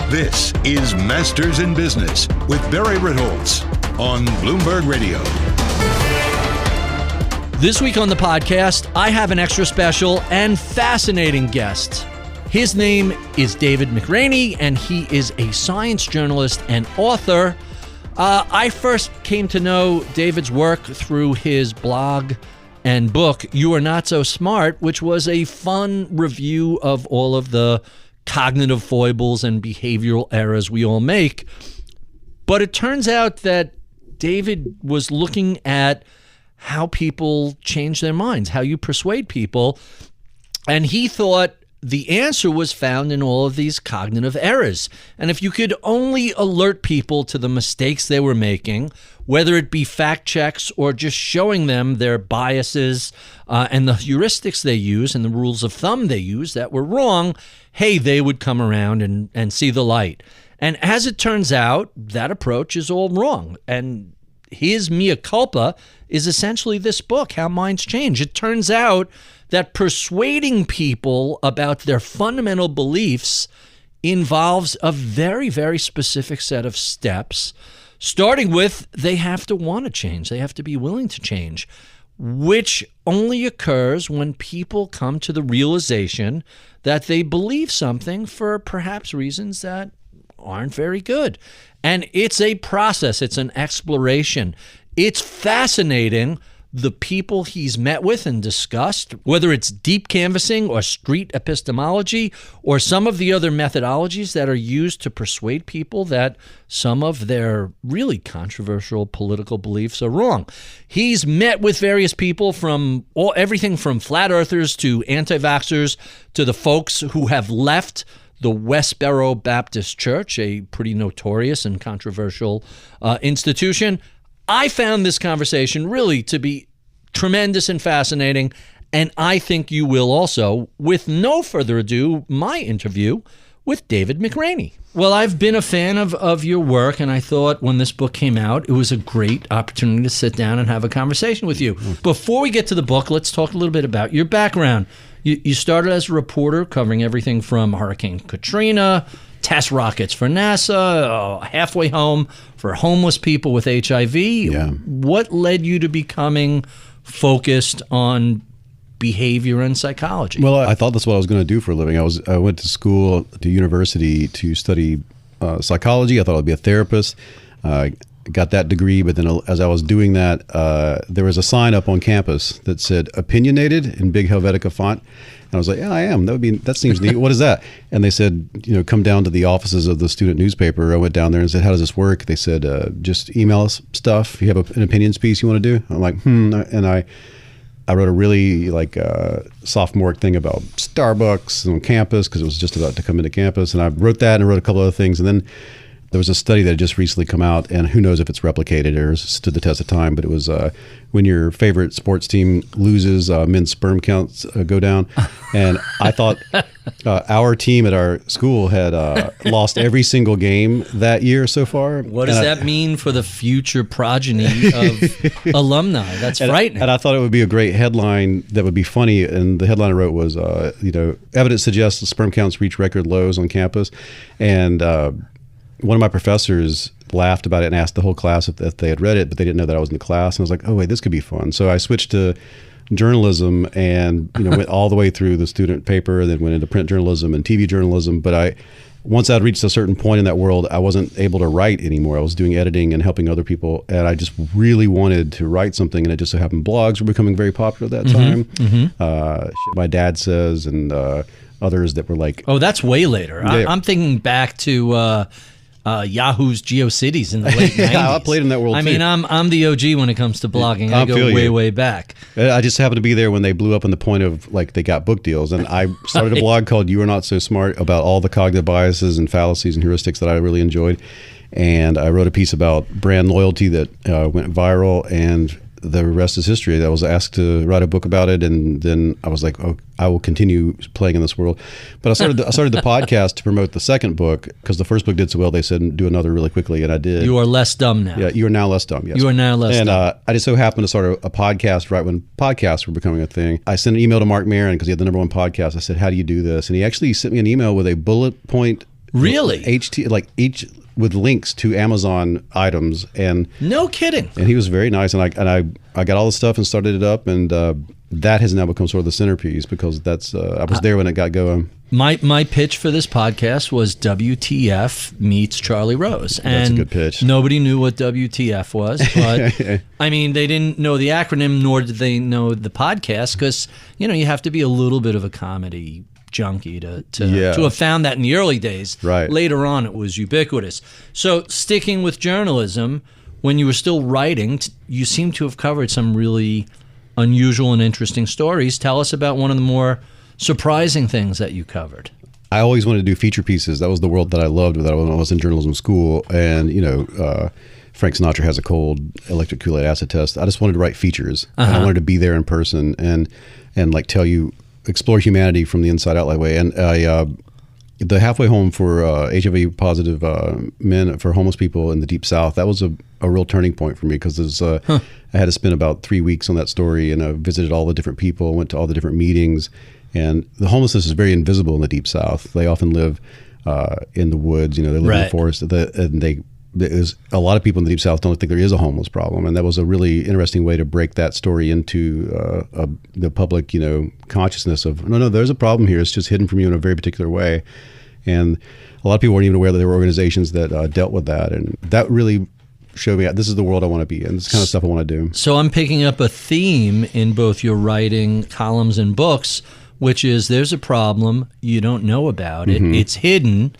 This is Masters in Business with Barry Ritholtz on Bloomberg Radio. This week on the podcast, I have an extra special and fascinating guest. His name is David McRaney, and he is a science journalist and author. I first came to know David's work through his blog and book, You Are Not So Smart, which was a fun review of all of the cognitive foibles and behavioral errors we all make. But it turns out that David was looking at how people change their minds, how you persuade people. And he thought the answer was found in all of these cognitive errors. And if you could only alert people to the mistakes they were making, whether it be fact checks or just showing them their biases and the heuristics they use and the rules of thumb they use that were wrong, hey, they would come around and see the light. And as it turns out, that approach is all wrong. And his mea culpa is essentially this book, How Minds Change. It turns out that persuading people about their fundamental beliefs involves a very, very specific set of steps, starting with they have to want to change. They have to be willing to change, which only occurs when people come to the realization that they believe something for perhaps reasons that aren't very good. And it's a process. It's an exploration. It's fascinating, the people he's met with and discussed, whether it's deep canvassing or street epistemology or some of the other methodologies that are used to persuade people that some of their really controversial political beliefs are wrong. He's met with various people from everything from flat earthers to anti-vaxxers to the folks who have left the Westboro Baptist Church, a pretty notorious and controversial institution. I found this conversation really to be tremendous and fascinating, and I think you will also. With no further ado, my interview with David McRaney. Well, I've been a fan of your work, and I thought when this book came out, it was a great opportunity to sit down and have a conversation with you. Before we get to the book, let's talk a little bit about your background. You started as a reporter covering everything from Hurricane Katrina, test rockets for NASA, halfway home for homeless people with HIV. Yeah. What led you to becoming focused on behavior and psychology? Well, I thought that's what I was going to do for a living. I went to school, to university to study psychology. I thought I'd be a therapist. Got that degree, but then as I was doing that, there was a sign up on campus that said "opinionated" in big Helvetica font. And I was like, yeah, I am. That seems neat. What is that? And they said, come down to the offices of the student newspaper. I went down there and said, how does this work? They said, just email us stuff. If you have an opinions piece you want to do. I'm like, And I wrote a really sophomoric thing about Starbucks on campus because it was just about to come into campus. And I wrote that and I wrote a couple other things. And then there was a study that had just recently come out, and who knows if it's replicated or stood the test of time, but it was when your favorite sports team loses, men's sperm counts go down. And I thought our team at our school had lost every single game that year so far. What does that mean for the future progeny of alumni? That's frightening. And I thought it would be a great headline that would be funny. And the headline I wrote was, evidence suggests the sperm counts reach record lows on campus. And one of my professors laughed about it and asked the whole class if they had read it, but they didn't know that I was in the class. And I was like, oh, wait, this could be fun. So I switched to journalism and went all the way through the student paper, then went into print journalism and TV journalism. But once I'd reached a certain point in that world, I wasn't able to write anymore. I was doing editing and helping other people, and I just really wanted to write something. And it just so happened blogs were becoming very popular at that time. Shit My Dad Says and others that were like... Oh, that's way later. I'm thinking back to... Yahoo's GeoCities in the late 90s. Yeah, I played in that world too. I mean, I'm the OG when it comes to blogging. I go way back. I just happened to be there when they blew up in the point of they got book deals. And I started a blog called You Are Not So Smart about all the cognitive biases and fallacies and heuristics that I really enjoyed. And I wrote a piece about brand loyalty that went viral, and the rest is history. I was asked to write a book about it, and then I was like, oh, I will continue playing in this world. But I started the podcast to promote the second book because the first book did so well. They said do another really quickly, and I did. You Are Less Dumb Now. Yeah, You Are Now Less Dumb. Yes. You Are Now Less Dumb. And I just so happened to start a podcast right when podcasts were becoming a thing. I sent an email to Mark Maron because he had the #1 podcast. I said, how do you do this? And he actually sent me an email with a bullet point Really? Each with links to Amazon items, and no kidding. And he was very nice, and I got all the stuff and started it up, and that has now become sort of the centerpiece because that's I was there when it got going. My pitch for this podcast was WTF meets Charlie Rose. And that's a good pitch. Nobody knew what WTF was, but I mean, they didn't know the acronym, nor did they know the podcast, because you have to be a little bit of a comedy junkie to have found that in the early days. Right. Later on, it was ubiquitous. So sticking with journalism, when you were still writing, you seem to have covered some really unusual and interesting stories. Tell us about one of the more surprising things that you covered. I always wanted to do feature pieces. That was the world that I loved when I was in journalism school. And, Frank Sinatra Has a Cold, Electric Kool-Aid Acid Test. I just wanted to write features. And I wanted to be there in person and like tell you, explore humanity from the inside out that way. And the halfway home for HIV positive men, for homeless people in the Deep South, that was a real turning point for me because I had to spend about 3 weeks on that story, and I visited all the different people, went to all the different meetings. And the homelessness is very invisible in the Deep South. They often live in the woods, they live in the forest. There's a lot of people in the Deep South don't think there is a homeless problem, and that was a really interesting way to break that story into the public, consciousness of no, there's a problem here. It's just hidden from you in a very particular way, and a lot of people weren't even aware that there were organizations that dealt with that, and that really showed me this is the world I want to be in. This is the kind of stuff I want to do. So I'm picking up a theme in both your writing, columns, and books, which is there's a problem, you don't know about it, it's hidden,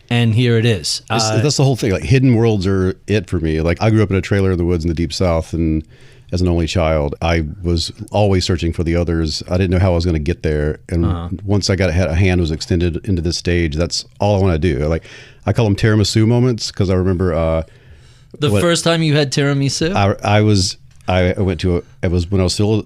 and here it is. That's the whole thing. Like, hidden worlds are it for me. Like, I grew up in a trailer in the woods in the Deep South, and as an only child, I was always searching for the others. I didn't know how I was going to get there, and once I got a hand was extended into this stage, that's all I want to do. Like, I call them Tiramisu Moments because I remember the first time you had tiramisu. I went to it was when I was still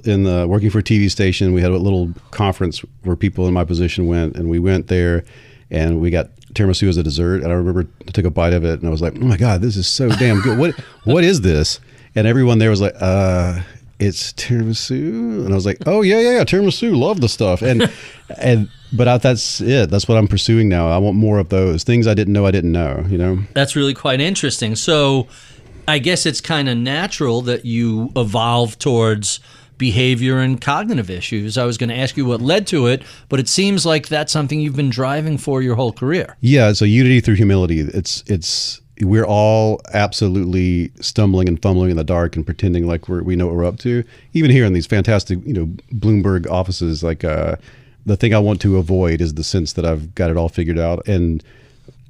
working for a TV station. We had a little conference where people in my position went, and we went there, and we got tiramisu as a dessert. And I remember I took a bite of it, and I was like, "Oh my God, this is so damn good! What is this?" And everyone there was like, "It's tiramisu," and I was like, "Oh yeah, tiramisu, love the stuff." But that's it. That's what I'm pursuing now. I want more of those things I didn't know. That's really quite interesting. So I guess it's kind of natural that you evolve towards behavior and cognitive issues. I was going to ask you what led to it, but it seems like that's something you've been driving for your whole career. Yeah, it's a unity through humility. We're all absolutely stumbling and fumbling in the dark and pretending like we know what we're up to. Even here in these fantastic, Bloomberg offices, like the thing I want to avoid is the sense that I've got it all figured out. And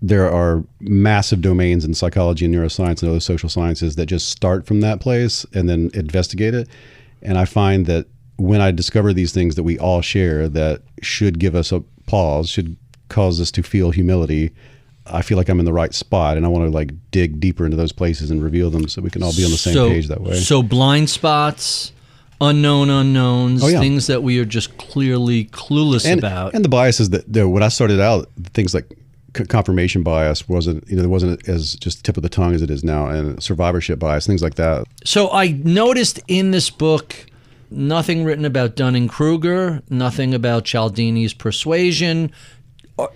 there are massive domains in psychology and neuroscience and other social sciences that just start from that place and then investigate it. And I find that when I discover these things that we all share that should give us a pause, should cause us to feel humility, I feel like I'm in the right spot, and I want to dig deeper into those places and reveal them so we can all be on the same page that way. So blind spots, unknown unknowns, things that we are just clearly clueless about. And the biases that when I started out, things like confirmation bias wasn't as just tip of the tongue as it is now, and survivorship bias, things like that. So I noticed in this book nothing written about Dunning-Kruger, nothing about Cialdini's Persuasion.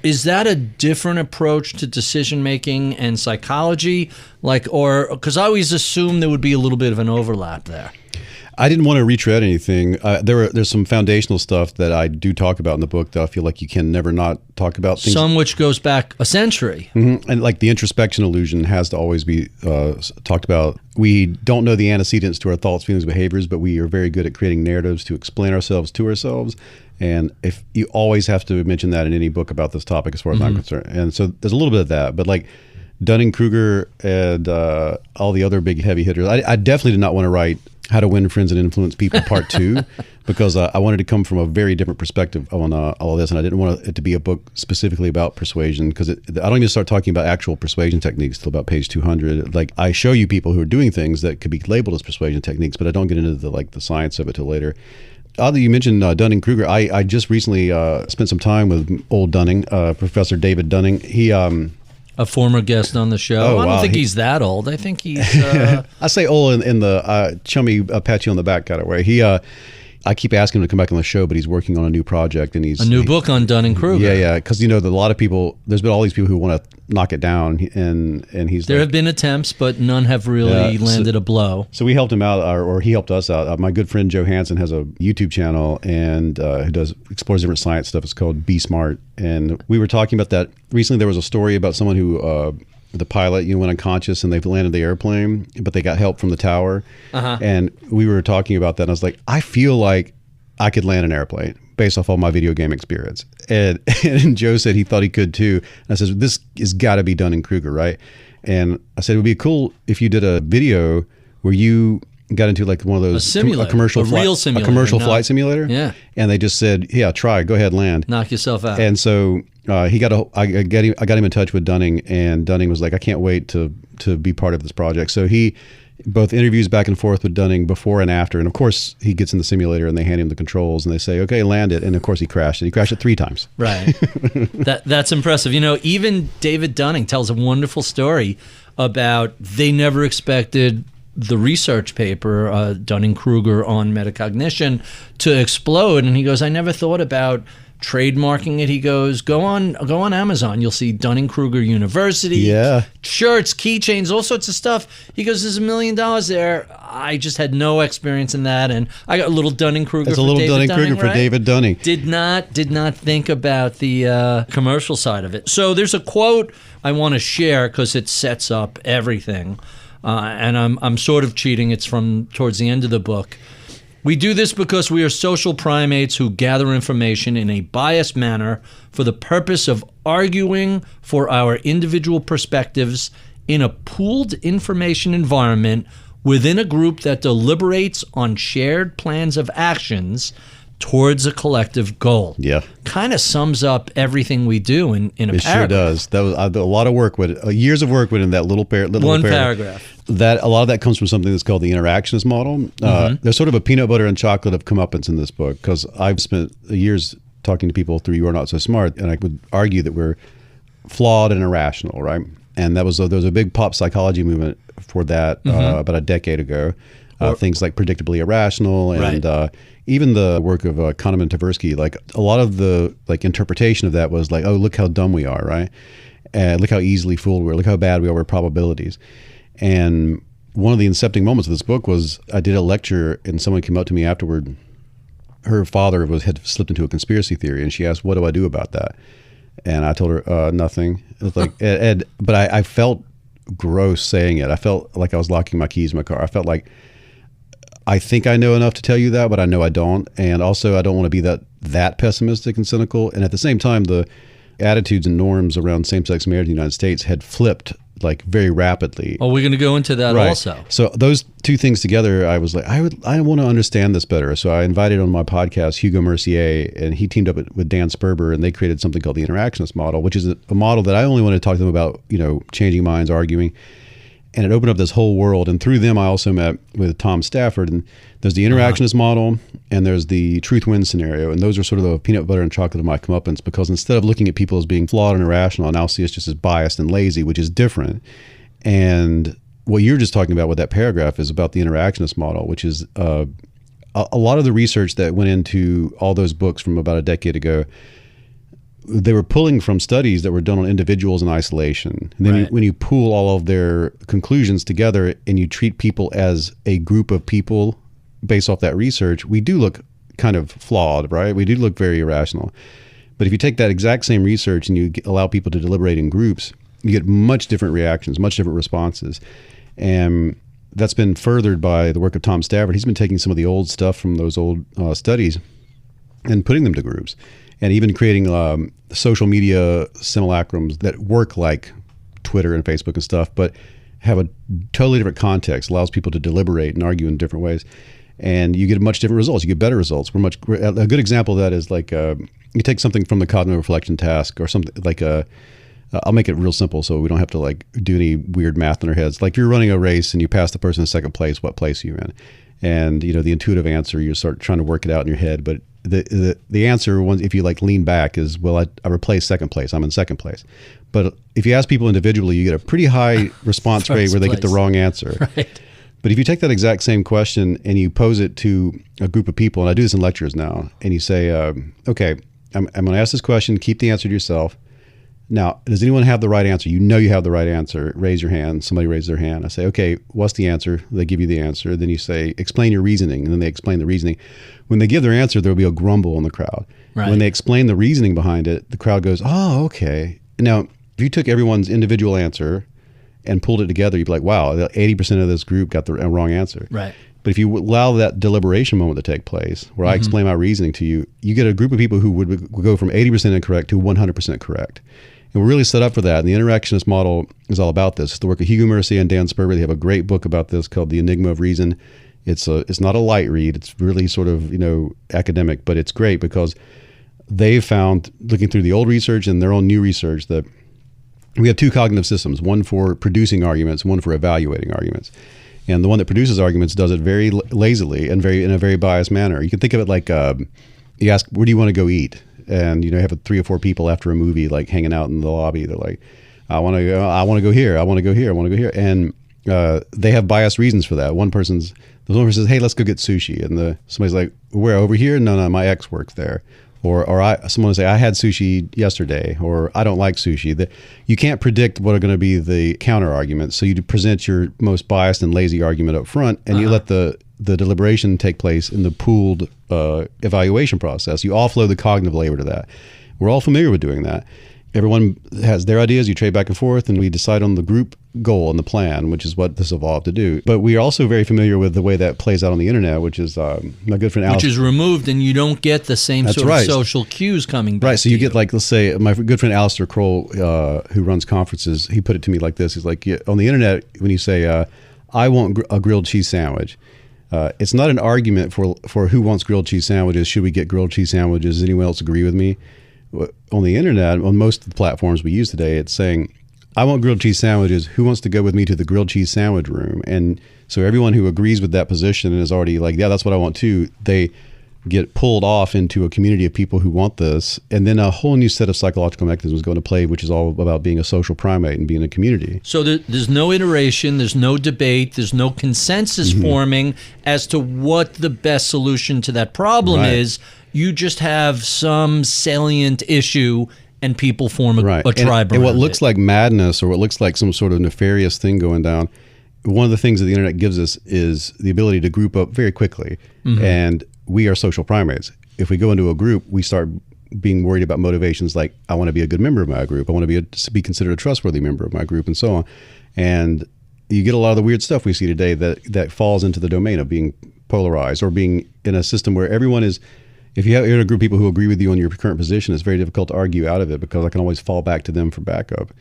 Is that a different approach to decision making and psychology? Because I always assumed there would be a little bit of an overlap there. I didn't want to retread anything. There's some foundational stuff that I do talk about in the book that I feel like you can never not talk about. Some which goes back a century. Mm-hmm. And like the Introspection Illusion has to always be talked about. We don't know the antecedents to our thoughts, feelings, behaviors, but we are very good at creating narratives to explain ourselves to ourselves. And if you always have to mention that in any book about this topic, as far as I'm concerned. And so there's a little bit of that, but like Dunning-Kruger and all the other big heavy hitters, I definitely did not want to write How to Win Friends and Influence People Part 2 because I wanted to come from a very different perspective on all of this, and I didn't want it to be a book specifically about persuasion because I don't even start talking about actual persuasion techniques till about page 200. Like, I show you people who are doing things that could be labeled as persuasion techniques, but I don't get into the science of it till later. Oddly, you mentioned Dunning-Kruger. I just recently spent some time with old Dunning, Professor David Dunning. He a former guest on the show. I don't think he's that old. I think he's... I say old in the chummy pat you on the back kind of way. I keep asking him to come back on the show, but he's working on a new project, and a new book on Dunning-Kruger. Yeah, because a lot of people. There's been all these people who want to knock it down, and he's. There have been attempts, but none have really landed a blow. So we helped him out, or he helped us out. My good friend Joe Hansen has a YouTube channel and who explores different science stuff. It's called Be Smart, and we were talking about that recently. There was a story about someone who. The pilot, went unconscious and they landed the airplane, but they got help from the tower. And we were talking about that. And I was like, I feel like I could land an airplane based off all my video game experience. And Joe said he thought he could too. And I said, this has got to be Dunning-Kruger, right? And I said, it would be cool if you did a video where you got into like one of those a commercial flight simulator. Yeah. And they just said, yeah, try, go ahead, land. Knock yourself out. And so I got him in touch with Dunning, and Dunning was like, I can't wait to be part of this project. So he both interviews back and forth with Dunning before and after. And of course he gets in the simulator and they hand him the controls and they say, okay, land it. And of course he crashed it. He crashed it 3 times. Right. That's impressive. Even David Dunning tells a wonderful story about they never expected the research paper, Dunning-Kruger on metacognition, to explode. And he goes, I never thought about trademarking it. He goes, go on Amazon. You'll see Dunning-Kruger University, shirts, keychains, all sorts of stuff. He goes, there's $1 million there. I just had no experience in that, and I got a little Dunning-Kruger. That's a little Dunning-Kruger for David Dunning. Did not think about the commercial side of it. So there's a quote I want to share because it sets up everything, and I'm sort of cheating. It's from towards the end of the book. We do this because we are social primates who gather information in a biased manner for the purpose of arguing for our individual perspectives in a pooled information environment within a group that deliberates on shared plans of actions towards a collective goal. Yeah. Kind of sums up everything we do in a paragraph. It sure does. That was a lot of work with it. Years of work within that little paragraph. That a lot of that comes from something that's called the Interactionist Model. There's sort of a peanut butter and chocolate of comeuppance in this book because I've spent years talking to people through You Are Not So Smart, and I would argue that we're flawed and irrational, right? And there was a big pop psychology movement for that about a decade ago. Things like predictably irrational and even the work of Kahneman and Tversky, like a lot of the interpretation of that was like, oh, look how dumb we are, right? And look how easily fooled we are. Look how bad we are with probabilities. And one of the incepting moments of this book was I did a lecture and someone came up to me afterward. Her father had slipped into a conspiracy theory, and she asked, what do I do about that? And I told her, nothing. It was like, but I felt gross saying it. I felt like I was locking my keys in my car. I felt like, I think I know enough to tell you that, but I know I don't. And also I don't want to be that pessimistic and cynical. And at the same time, the attitudes and norms around same-sex marriage in the United States had flipped like very rapidly. Oh, we're going to go into that also. So those two things together, I was like, I want to understand this better. So I invited on my podcast Hugo Mercier, and he teamed up with Dan Sperber, and they created something called the Interactionist Model, which is a model that I only want to talk to them about, changing minds, arguing. And it opened up this whole world. And through them, I also met with Tom Stafford. And there's the Interactionist model, and there's the truth wins scenario. And those are sort of the peanut butter and chocolate of my comeuppance, because instead of looking at people as being flawed and irrational, I now see us just as biased and lazy, which is different. And what you're just talking about with that paragraph is about the Interactionist model, which is a lot of the research that went into all those books from about a decade ago. They were pulling from studies that were done on individuals in isolation. And then when you pool all of their conclusions together and you treat people as a group of people based off that research, we do look kind of flawed, right? We do look very irrational. But if you take that exact same research and you allow people to deliberate in groups, you get much different reactions, much different responses. And that's been furthered by the work of Tom Stafford. He's been taking some of the old stuff from those old studies and putting them to groups. And even creating social media simulacrums that work like Twitter and Facebook and stuff, but have a totally different context, allows people to deliberate and argue in different ways. And you get much different results. You get better results. A good example of that is like you take something from the cognitive reflection task or something like I'll make it real simple so we don't have to like do any weird math in our heads. Like you're running a race and you pass the person in second place, what place are you in? And the intuitive answer, you start trying to work it out in your head, but the answer, if you like lean back, is, well, I replaced second place. I'm in second place. But if you ask people individually, you get a pretty high response rate where they get the wrong answer. Right. But if you take that exact same question and you pose it to a group of people, and I do this in lectures now, and you say, okay, I'm going to ask this question, keep the answer to yourself. Now, does anyone have the right answer? You know you have the right answer. Raise your hand. Somebody raises their hand. I say, okay, what's the answer? They give you the answer. Then you say, explain your reasoning. And then they explain the reasoning. When they give their answer, there'll be a grumble in the crowd. Right. When they explain the reasoning behind it, the crowd goes, oh, okay. Now, if you took everyone's individual answer and pulled it together, you'd be like, wow, 80% of this group got the wrong answer. Right. But if you allow that deliberation moment to take place, where I explain my reasoning to you, you get a group of people who would go from 80% incorrect to 100% correct. And we're really set up for that. And the Interactionist Model is all about this. It's the work of Hugo Mercier and Dan Sperber. They have a great book about this called The Enigma of Reason. It's not a light read. It's really sort of, academic, but it's great because they've found, looking through the old research and their own new research, that we have two cognitive systems, one for producing arguments, one for evaluating arguments. And the one that produces arguments does it very lazily and in a very biased manner. You can think of it like you ask, where do you want to go eat? And you have 3 or 4 people after a movie like hanging out in the lobby. They're like, I want to go here, I want to go here, I want to go here. And they have biased reasons for that. One person says, hey, let's go get sushi. And somebody's like, where, over here? No, my ex works there. Or someone will say, I had sushi yesterday, or I don't like sushi. You can't predict what are going to be the counter arguments. So you present your most biased and lazy argument up front, and you let the deliberation take place in the pooled evaluation process. You offload the cognitive labor to that. We're all familiar with doing that. Everyone has their ideas, you trade back and forth, and we decide on the group goal and the plan, which is what this evolved to do. But we are also very familiar with the way that plays out on the internet, which is my good friend Alice. Which is removed, and you don't get the same sort of social cues coming back. Right, so you get like, let's say, my good friend Alistair Kroll, who runs conferences, he put it to me like this. He's like, on the internet, when you say, I want a grilled cheese sandwich, it's not an argument for who wants grilled cheese sandwiches. Should we get grilled cheese sandwiches? Does anyone else agree with me? On the internet, on most of the platforms we use today, it's saying, I want grilled cheese sandwiches. Who wants to go with me to the grilled cheese sandwich room? And so everyone who agrees with that position and is already like, yeah, that's what I want too, they get pulled off into a community of people who want this. And then a whole new set of psychological mechanisms go into play, which is all about being a social primate and being a community. So there's no iteration, there's no debate, there's no consensus forming as to what the best solution to that problem is. You just have some salient issue and people form a tribe around and what looks like madness, or what looks like some sort of nefarious thing going down, one of the things that the internet gives us is the ability to group up very quickly. And we are social primates. If we go into a group, we start being worried about motivations like, I want to be a good member of my group, I want to be considered a trustworthy member of my group, and so on. And you get a lot of the weird stuff we see today that falls into the domain of being polarized, or being in a system where everyone is. If you're in a group of people who agree with you on your current position, it's very difficult to argue out of it, because I can always fall back to them for backup.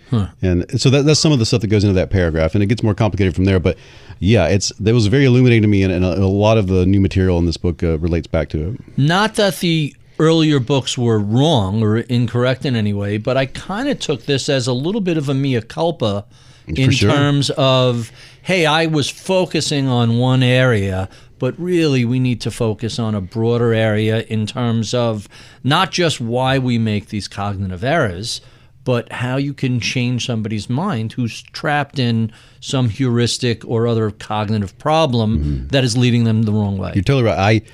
And so that's some of the stuff that goes into that paragraph, and it gets more complicated from there. But yeah, that was very illuminating to me, and a lot of the new material in this book relates back to it. Not that the earlier books were wrong or incorrect in any way, but I kind of took this as a little bit of a mea culpa in terms of, hey, I was focusing on one area, but really we need to focus on a broader area in terms of not just why we make these cognitive errors, but how you can change somebody's mind who's trapped in some heuristic or other cognitive problem that is leading them the wrong way. You're totally right.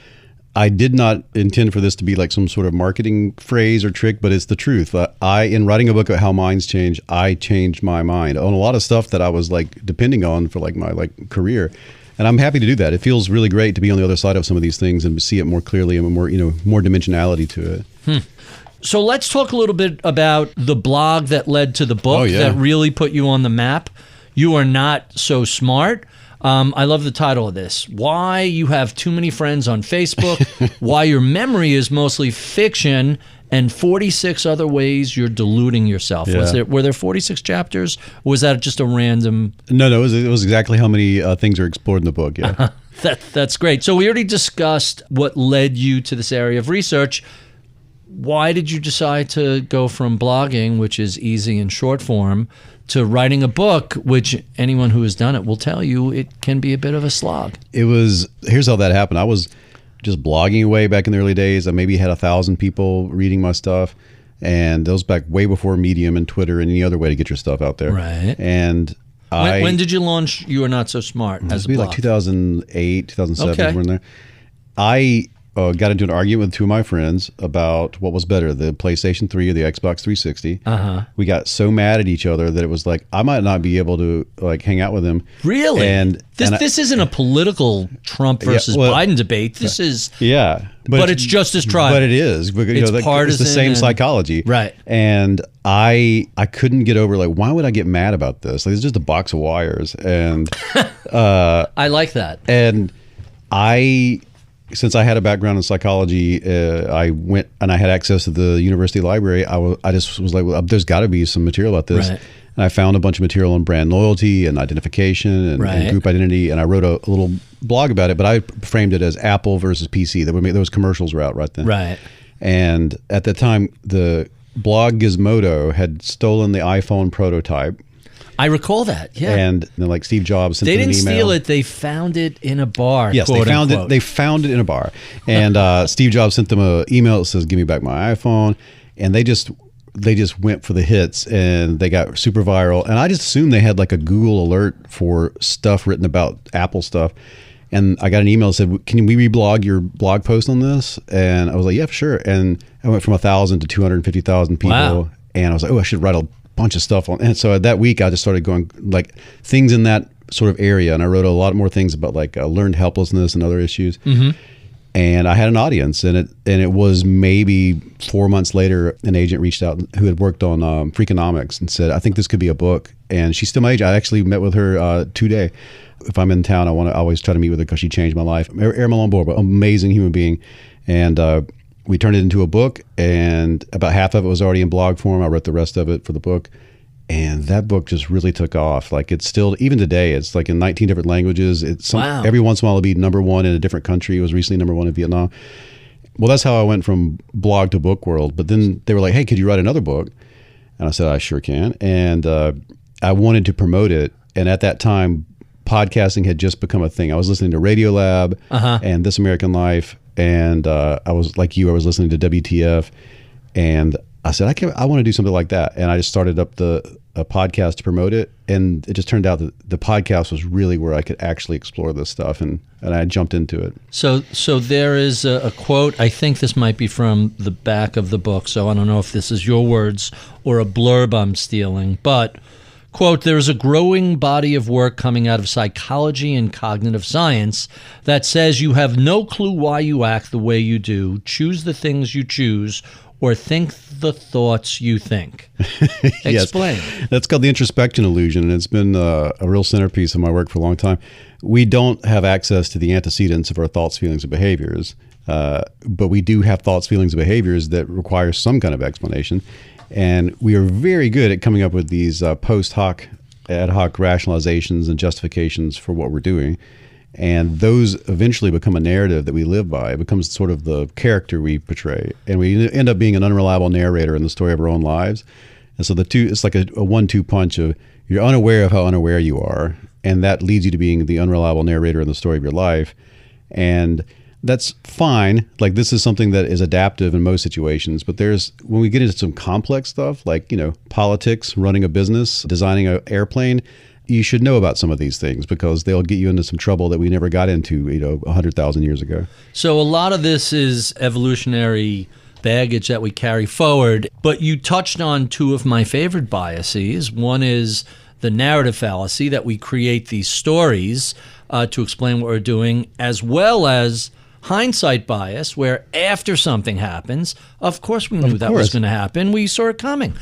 I did not intend for this to be like some sort of marketing phrase or trick, but it's the truth. In writing a book about how minds change, I changed my mind on a lot of stuff that I was like depending on for like my career. And I'm happy to do that. It feels really great to be on the other side of some of these things and see it more clearly and more dimensionality to it. So let's talk a little bit about the blog that led to the book that really put you on the map. You Are Not So Smart. I love the title of this. Why you have too many friends on Facebook, why your memory is mostly fiction, and 46 other ways you're deluding yourself. Yeah. Were there 46 chapters, or was that just a random? No, it was exactly how many things are explored in the book, yeah. That's great. So we already discussed what led you to this area of research. Why did you decide to go from blogging, which is easy and short form, to writing a book, which anyone who has done it will tell you it can be a bit of a slog? Here's how that happened. I was just blogging away back in the early days. I maybe had 1,000 people reading my stuff, and that was back way before Medium and Twitter and any other way to get your stuff out there. Right. And When did you launch You Are Not So Smart as a blog? Like 2008, 2007, Okay. somewhere in there. I got into an argument with two of my friends about what was better, the PlayStation 3 or the Xbox 360. We got so mad at each other that it was like I might not be able to like hang out with him. Really? And this isn't a political Trump versus Biden debate. This is but it's just as tribal. But it is. Because, it's partisan. It's the same psychology. Right. And I couldn't get over like why would I get mad about this? Like it's just a box of wires. And I like that. And since I had a background in psychology, I went and I had access to the university library. I just was like, well, there's got to be some material about this. Right. And I found a bunch of material on brand loyalty and identification and group identity. And I wrote a little blog about it, but I framed it as Apple versus PC. Those commercials were out right then. Right. And at the time, the blog Gizmodo had stolen the iPhone prototype. I recall that, yeah. And then, like Steve Jobs sent them an email. They didn't steal it; they found it in a bar. Yes, they found it. They found it in a bar, and Steve Jobs sent them an email that says, "Give me back my iPhone," and they just went for the hits, and they got super viral. And I just assumed they had like a Google alert for stuff written about Apple stuff. And I got an email that said, "Can we reblog your blog post on this?" And I was like, "Yeah, sure." And I went from 1,000 to 250,000 people, Wow. and I was like, "Oh, I should write a bunch of stuff on." And so that week I just started going like things in that sort of area, and I wrote a lot more things about like learned helplessness and other issues. And I had an audience, and it was maybe 4 months later an agent reached out who had worked on Freakonomics and said, "I think this could be a book." And she's still my agent. I actually met with her today. If I'm in town, I always try to meet with her because she changed my life. Air Malone Board, amazing human being. And we turned it into a book, and about half of it was already in blog form. I wrote the rest of it for the book, and that book just really took off. Like it's still, even today, it's like in 19 different languages. Every once in a while it'll be #1 in a different country. It was recently #1 in Vietnam. Well, that's how I went from blog to book world. But then they were like, "Hey, could you write another book?" And I said, "I sure can." And I wanted to promote it. And at that time, podcasting had just become a thing. I was listening to Radiolab and This American Life. And I was like you, I was listening to WTF, and I said, I want to do something like that. And I just started up a podcast to promote it. And it just turned out that the podcast was really where I could actually explore this stuff. And I jumped into it. So there is a quote, I think this might be from the back of the book, so I don't know if this is your words or a blurb I'm stealing, but quote, "There is a growing body of work coming out of psychology and cognitive science that says you have no clue why you act the way you do, choose the things you choose, or think the thoughts you think." Yes. Explain. That's called the Introspection Illusion, and it's been a real centerpiece of my work for a long time. We don't have access to the antecedents of our thoughts, feelings, and behaviors, but we do have thoughts, feelings, and behaviors that require some kind of explanation. And we are very good at coming up with these post hoc, ad hoc rationalizations and justifications for what we're doing. And those eventually become a narrative that we live by. It becomes sort of the character we portray. And we end up being an unreliable narrator in the story of our own lives. And so it's like a 1-2 punch of you're unaware of how unaware you are. And that leads you to being the unreliable narrator in the story of your life. And that's fine. Like this is something that is adaptive in most situations, but when we get into some complex stuff like, politics, running a business, designing an airplane, you should know about some of these things because they'll get you into some trouble that we never got into, 100,000 years ago. So a lot of this is evolutionary baggage that we carry forward, but you touched on two of my favorite biases. One is the narrative fallacy, that we create these stories to explain what we're doing, as well as hindsight bias, where after something happens, of course we knew that was going to happen. We saw it coming.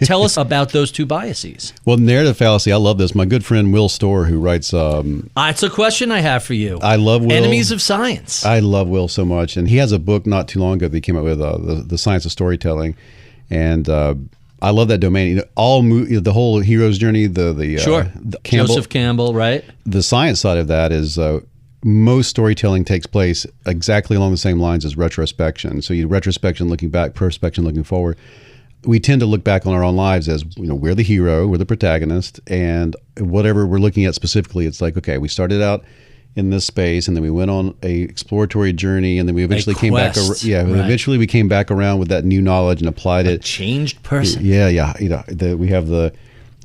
Tell us about those two biases. Well, narrative fallacy, I love this. My good friend Will Storr, who writes... it's a question I have for you. I love Will. Enemies of Science. I love Will so much. And he has a book not too long ago that he came out with, The Science of Storytelling. And I love that domain. The whole hero's journey, Sure. Joseph Campbell, right? The science side of that is... most storytelling takes place exactly along the same lines as retrospection. So retrospection looking back, prospection looking forward. We tend to look back on our own lives as, we're the hero, we're the protagonist, and whatever we're looking at specifically, it's like, okay, we started out in this space, and then we went on a exploratory journey, and then we eventually came back. Eventually we came back around with that new knowledge and applied it. Changed person. Yeah. We have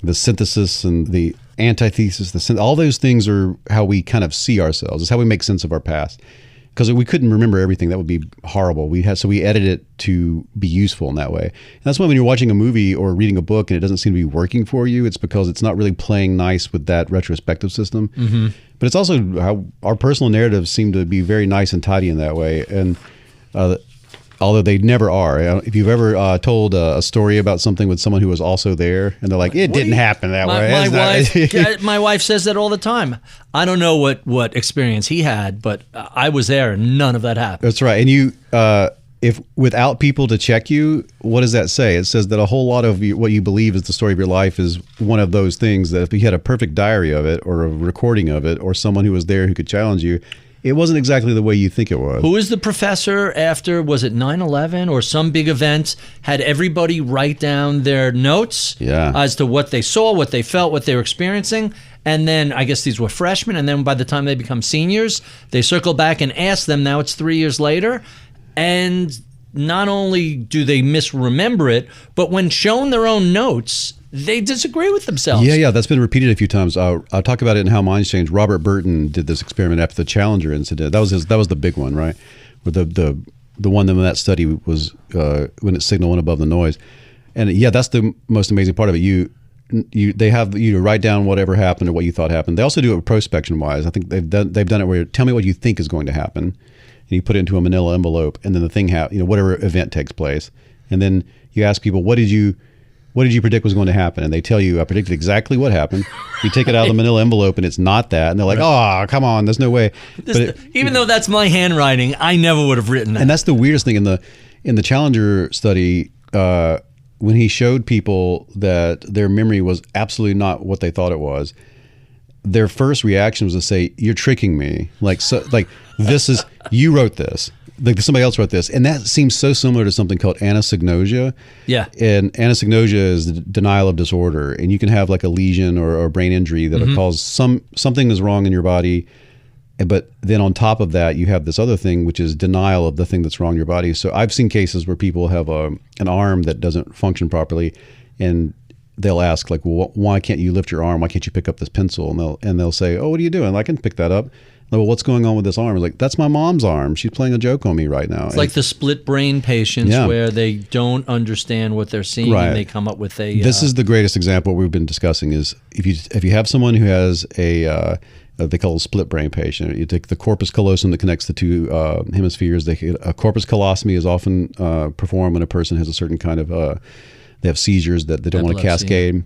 the synthesis and the antithesis, all those things are how we kind of see ourselves. It's how we make sense of our past. Because we couldn't remember everything, that would be horrible. So we edited it to be useful in that way. And that's why when you're watching a movie or reading a book and it doesn't seem to be working for you, it's because it's not really playing nice with that retrospective system. Mm-hmm. But it's also how our personal narratives seem to be very nice and tidy in that way. And although they never are. If you've ever told a story about something with someone who was also there, and they're like, it didn't happen that way. My wife says that all the time. I don't know what experience he had, but I was there and none of that happened. That's right. And you, if without people to check you, what does that say? It says that a whole lot of what you believe is the story of your life is one of those things that if you had a perfect diary of it or a recording of it or someone who was there who could challenge you, it wasn't exactly the way you think it was. Who is the professor after, was it 9/11 or some big event, had everybody write down their notes as to what they saw, what they felt, what they were experiencing, and then I guess these were freshmen, and then by the time they become seniors, they circle back and ask them, now it's 3 years later, and not only do they misremember it, but when shown their own notes, they disagree with themselves. Yeah, that's been repeated a few times. I'll talk about it in How Minds Change. Robert Burton did this experiment after the Challenger incident. That was the big one, right? Where the one that when that study was when its signal went above the noise. And yeah, that's the most amazing part of it. They have you to write down whatever happened or what you thought happened. They also do it prospection wise. I think they've done it where tell me what you think is going to happen, and you put it into a manila envelope, and then the thing whatever event takes place, and then you ask people what did you predict was going to happen? And they tell you, I predicted exactly what happened. You take it out of the manila envelope and it's not that. And they're like, oh, come on, there's no way. Even though that's my handwriting, I never would have written that. And that's the weirdest thing in the Challenger study, when he showed people that their memory was absolutely not what they thought it was, their first reaction was to say, you're tricking me. This is, you wrote this. Like somebody else wrote this, and that seems so similar to something called anosognosia. Yeah, and anosognosia is the denial of disorder, and you can have like a lesion or a brain injury that'll cause something is wrong in your body, but then on top of that, you have this other thing, which is denial of the thing that's wrong in your body. So I've seen cases where people have an arm that doesn't function properly, and they'll ask like, well, why can't you lift your arm? Why can't you pick up this pencil? And they'll say, oh, what are you doing? I can pick that up. Well, what's going on with this arm? Like, that's my mom's arm. She's playing a joke on me right now. It's like the split brain patients where they don't understand what they're seeing and they come up with a... This is the greatest example we've been discussing is if you have someone who has a they call it a split brain patient, you take the corpus callosum that connects the two hemispheres. A corpus callosum is often performed when a person has a certain kind of... they have seizures that they don't want to cascade.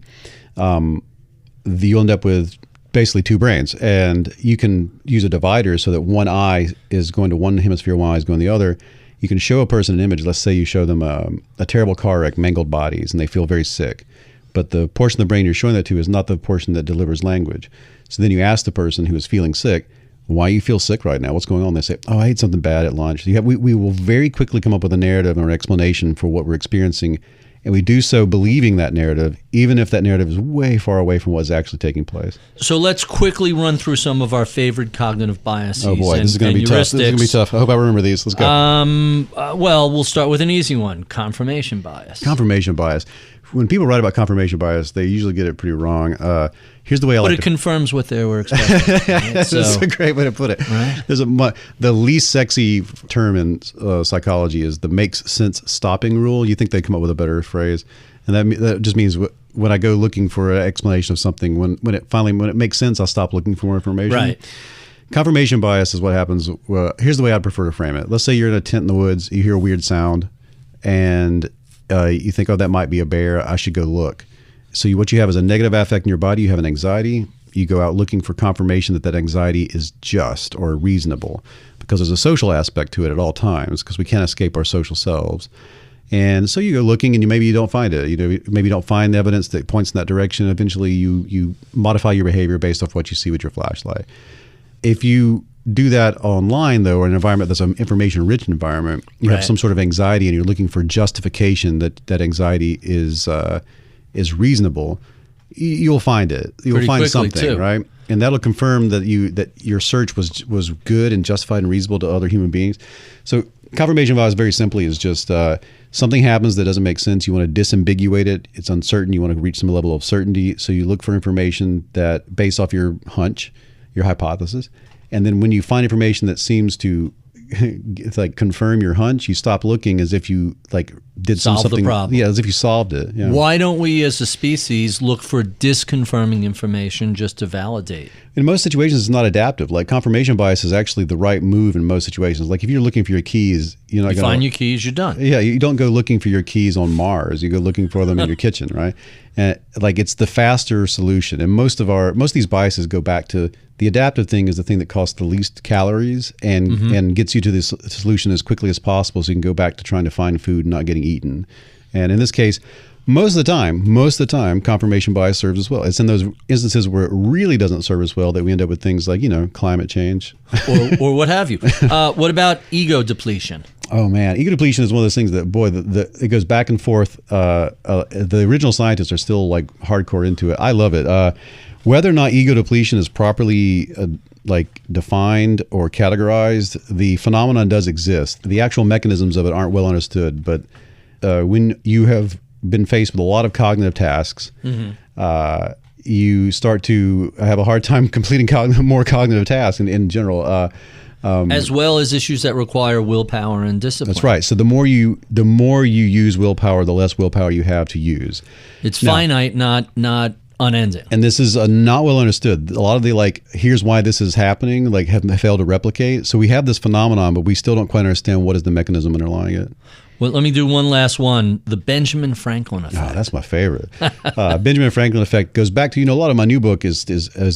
You'll end up with basically two brains, and you can use a divider so that one eye is going to one hemisphere, one eye is going to the other. You can show a person an image. Let's say you show them a terrible car wreck, mangled bodies, and they feel very sick. But the portion of the brain you're showing that to is not the portion that delivers language. So then you ask the person who is feeling sick, why you feel sick right now? What's going on? They say, oh, I ate something bad at lunch. We will very quickly come up with a narrative or an explanation for what we're experiencing. And we do so believing that narrative, even if that narrative is way far away from what's actually taking place. So let's quickly run through some of our favorite cognitive biases. Oh boy, this is going to be tough. This is going to be tough. I hope I remember these. Let's go. Well, we'll start with an easy one: confirmation bias. Confirmation bias. When people write about confirmation bias, they usually get it pretty wrong. Here's the way I like it confirms what they were expecting. Right? That's a great way to put it. Right? There's the least sexy term in psychology is the makes sense stopping rule. You think they come up with a better phrase, and that just means when I go looking for an explanation of something, when it makes sense, I'll stop looking for more information. Right. Confirmation bias is what happens. Here's the way I'd prefer to frame it. Let's say you're in a tent in the woods, you hear a weird sound, and you think, oh, that might be a bear. I should go look. So what you have is a negative affect in your body. You have an anxiety. You go out looking for confirmation that anxiety is just or reasonable, because there's a social aspect to it at all times, because we can't escape our social selves. And so you go looking, and maybe you don't find it. Maybe you don't find evidence that points in that direction. Eventually, you modify your behavior based off what you see with your flashlight. If you do that online, though, or an environment that's an information-rich environment, you have some sort of anxiety, and you're looking for justification that anxiety is reasonable. You'll find it. You'll find something, too. Right? And that'll confirm that your search was good and justified and reasonable to other human beings. So confirmation bias, very simply, is just something happens that doesn't make sense. You want to disambiguate it. It's uncertain. You want to reach some level of certainty. So you look for information that based off your hunch, your hypothesis. And then when you find information that seems to like confirm your hunch, you stop looking as if you like did Solve something. the problem. Yeah, as if you solved it. Yeah. Why don't we as a species look for disconfirming information just to validate? In most situations, it's not adaptive. Like confirmation bias is actually the right move in most situations. Like if you're looking for your keys, you're not You going to find your keys, you're done. Yeah, you don't go looking for your keys on Mars. You go looking for them in your kitchen, right? And like it's the faster solution. And most of these biases go back to the adaptive thing is the thing that costs the least calories and gets you to this solution as quickly as possible, so you can go back to trying to find food and not getting eaten. And in this case, most of the time, confirmation bias serves as well. It's in those instances where it really doesn't serve as well that we end up with things like, climate change. or what have you. What about ego depletion? Oh man, ego depletion is one of those things that, boy, it goes back and forth. The original scientists are still like hardcore into it. I love it. Whether or not ego depletion is properly like defined or categorized, the phenomenon does exist. The actual mechanisms of it aren't well understood, but when you have been faced with a lot of cognitive tasks, you start to have a hard time completing more cognitive tasks in general. As well as issues that require willpower and discipline. That's right. So the more you use willpower, the less willpower you have to use. It's finite, not unending. And this is not well understood. A lot of the here's why this is happening, have failed to replicate. So we have this phenomenon, but we still don't quite understand what is the mechanism underlying it. Well, let me do one last one. The Benjamin Franklin effect. Oh, that's my favorite. Benjamin Franklin effect goes back to, a lot of my new book is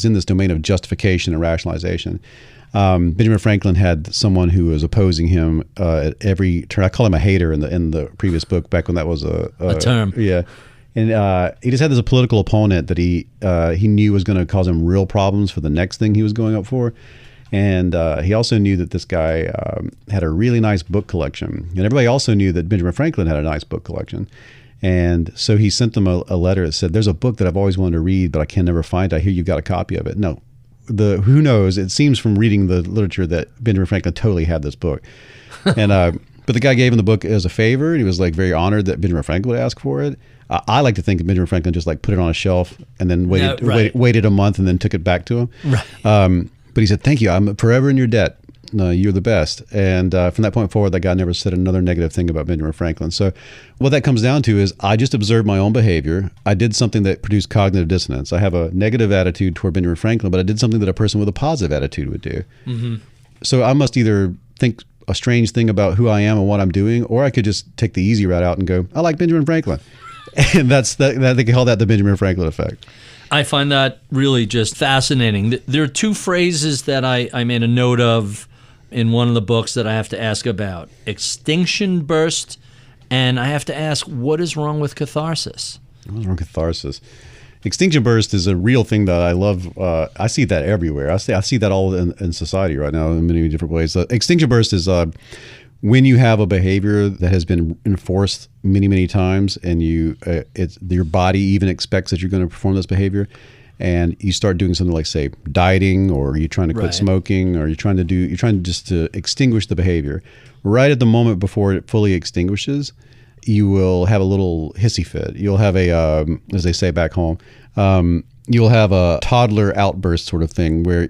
in this domain of justification and rationalization. Benjamin Franklin had someone who was opposing him at every turn. I call him a hater in the previous book, back when that was a term. Yeah. And he just had this political opponent that he knew was going to cause him real problems for the next thing he was going up for. And he also knew that this guy had a really nice book collection. And everybody also knew that Benjamin Franklin had a nice book collection. And so he sent them a letter that said, there's a book that I've always wanted to read, but I can never find it. I hear you've got a copy of it. No. Who knows? It seems from reading the literature that Benjamin Franklin totally had this book. And but the guy gave him the book as a favor, and he was very honored that Benjamin Franklin would ask for it. I like to think that Benjamin Franklin just put it on a shelf and then waited a month and then took it back to him. Right. But he said, "Thank you. I'm forever in your debt. You're the best." And from that point forward, that guy never said another negative thing about Benjamin Franklin. So what that comes down to is I just observed my own behavior. I did something that produced cognitive dissonance. I have a negative attitude toward Benjamin Franklin, but I did something that a person with a positive attitude would do. Mm-hmm. So I must either think a strange thing about who I am and what I'm doing, or I could just take the easy route out and go, I like Benjamin Franklin. And they call that the Benjamin Franklin effect. I find that really just fascinating. There are two phrases that I made a note of in one of the books that I have to ask about. Extinction Burst, and I have to ask, what is wrong with catharsis? What's wrong with catharsis? Extinction Burst is a real thing that I love. I see that everywhere. I see that all in society right now in many different ways. Extinction Burst is when you have a behavior that has been enforced many, many times, and your body even expects that you're going to perform this behavior, and you start doing something like, say, dieting, or you're trying to quit smoking, or you're trying to extinguish the behavior. Right at the moment before it fully extinguishes, you will have a little hissy fit. You'll have as they say back home, you'll have a toddler outburst sort of thing where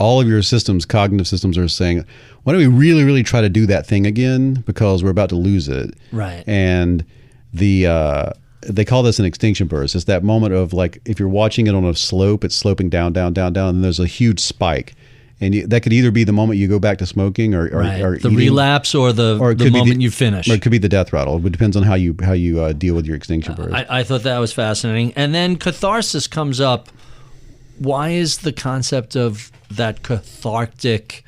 all of your cognitive systems are saying, why don't we really, really try to do that thing again, because we're about to lose it. Right. And they call this an extinction burst. It's that moment of if you're watching it on a slope, it's sloping down, down, down, down, and there's a huge spike. And that could either be the moment you go back to smoking, or the eating, relapse, or the moment you finish. Or it could be the death rattle. It depends on how you deal with your extinction burst. I thought that was fascinating. And then catharsis comes up. Why is the concept of that cathartic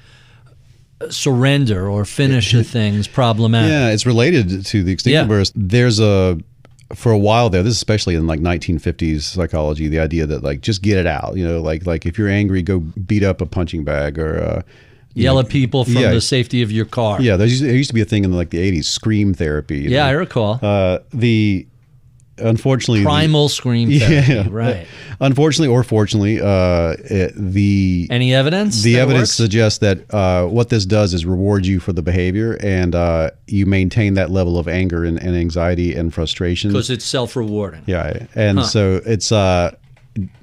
surrender or finish of things problematic? Yeah, it's related to the extinction burst. There's for a while there, this is especially in 1950s psychology, the idea that just get it out. Like if you're angry, go beat up a punching bag, or yell at people from the safety of your car. Yeah, there used to be a thing in the 80s, scream therapy. I recall. unfortunately, primal scream therapy, right? Unfortunately or fortunately, any evidence? The evidence suggests that what this does is reward you for the behavior, and you maintain that level of anger and anxiety and frustration because it's self-rewarding. Yeah, and so it's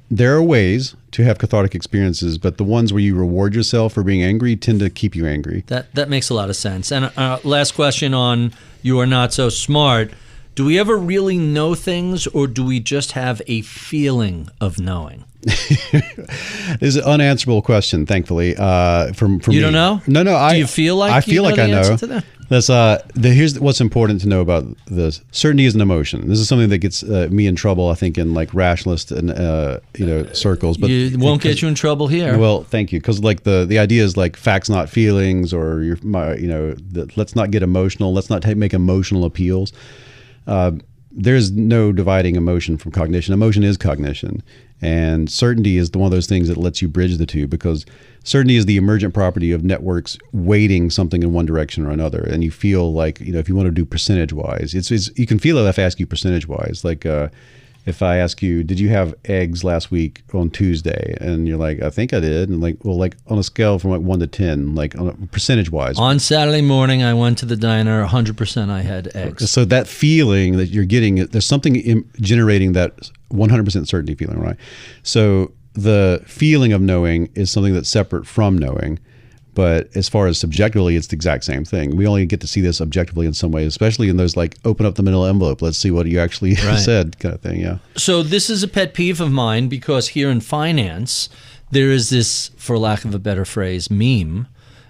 there are ways to have cathartic experiences, but the ones where you reward yourself for being angry tend to keep you angry. That makes a lot of sense. And last question on You Are Not So Smart. Do we ever really know things, or do we just have a feeling of knowing? It's an unanswerable question, thankfully. From you don't know? No. Do you feel like I feel like I know. That's here's what's important to know about this. Certainty is an emotion. This is something that gets me in trouble, I think, in like rationalist and circles. But it won't get you in trouble here. Well, thank you, because like the idea is like facts, not feelings, or let's not get emotional. Let's not make emotional appeals. There's no dividing emotion from cognition. Emotion is cognition. And certainty is one of those things that lets you bridge the two, because certainty is the emergent property of networks weighting something in one direction or another. And you feel like, if you want to do percentage wise, you can feel it if I ask you percentage wise. Like if I ask you, did you have eggs last week on Tuesday? And you're like, I think I did. And like, well, like on a scale from like 1 to 10, like on a percentage wise. On Saturday morning, I went to the diner, 100% I had eggs. So that feeling that you're getting, there's something generating that 100% certainty feeling, right? So the feeling of knowing is something that's separate from knowing. But as far as subjectively, it's the exact same thing. We only get to see this objectively in some ways, especially in those like open up the middle envelope, let's see what you actually said kind of thing. Yeah. So this is a pet peeve of mine, because here in finance, there is this, for lack of a better phrase, meme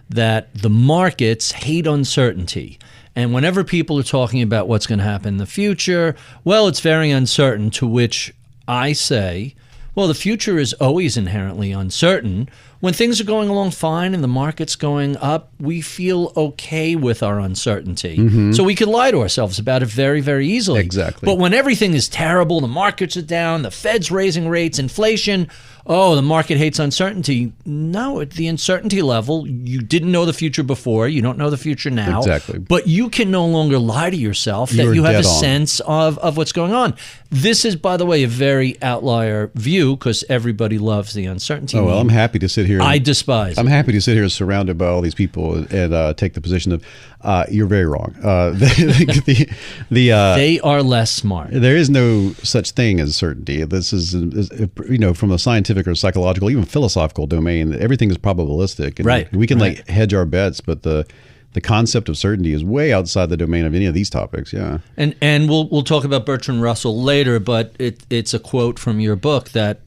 that the markets hate uncertainty. And whenever people are talking about what's going to happen in the future, well, it's very uncertain, to which I say, well, the future is always inherently uncertain. When things are going along fine and the market's going up, we feel okay with our uncertainty. Mm-hmm. So we could lie to ourselves about it very, very easily. Exactly. But when everything is terrible, the markets are down, the Fed's raising rates, inflation, the market hates uncertainty. No, at the uncertainty level, you didn't know the future before. You don't know the future now. Exactly. But you can no longer lie to yourself that you have a sense of what's going on. This is, by the way, a very outlier view, because everybody loves the uncertainty. Oh, well, I'm happy to sit here. I despise it. I'm happy to sit here surrounded by all these people and take the position of, you're very wrong. They are less smart. There is no such thing as certainty. This is, from a scientific or psychological, even philosophical domain, everything is probabilistic. And right. We can like hedge our bets, but the concept of certainty is way outside the domain of any of these topics. Yeah. And we'll talk about Bertrand Russell later, but it's a quote from your book that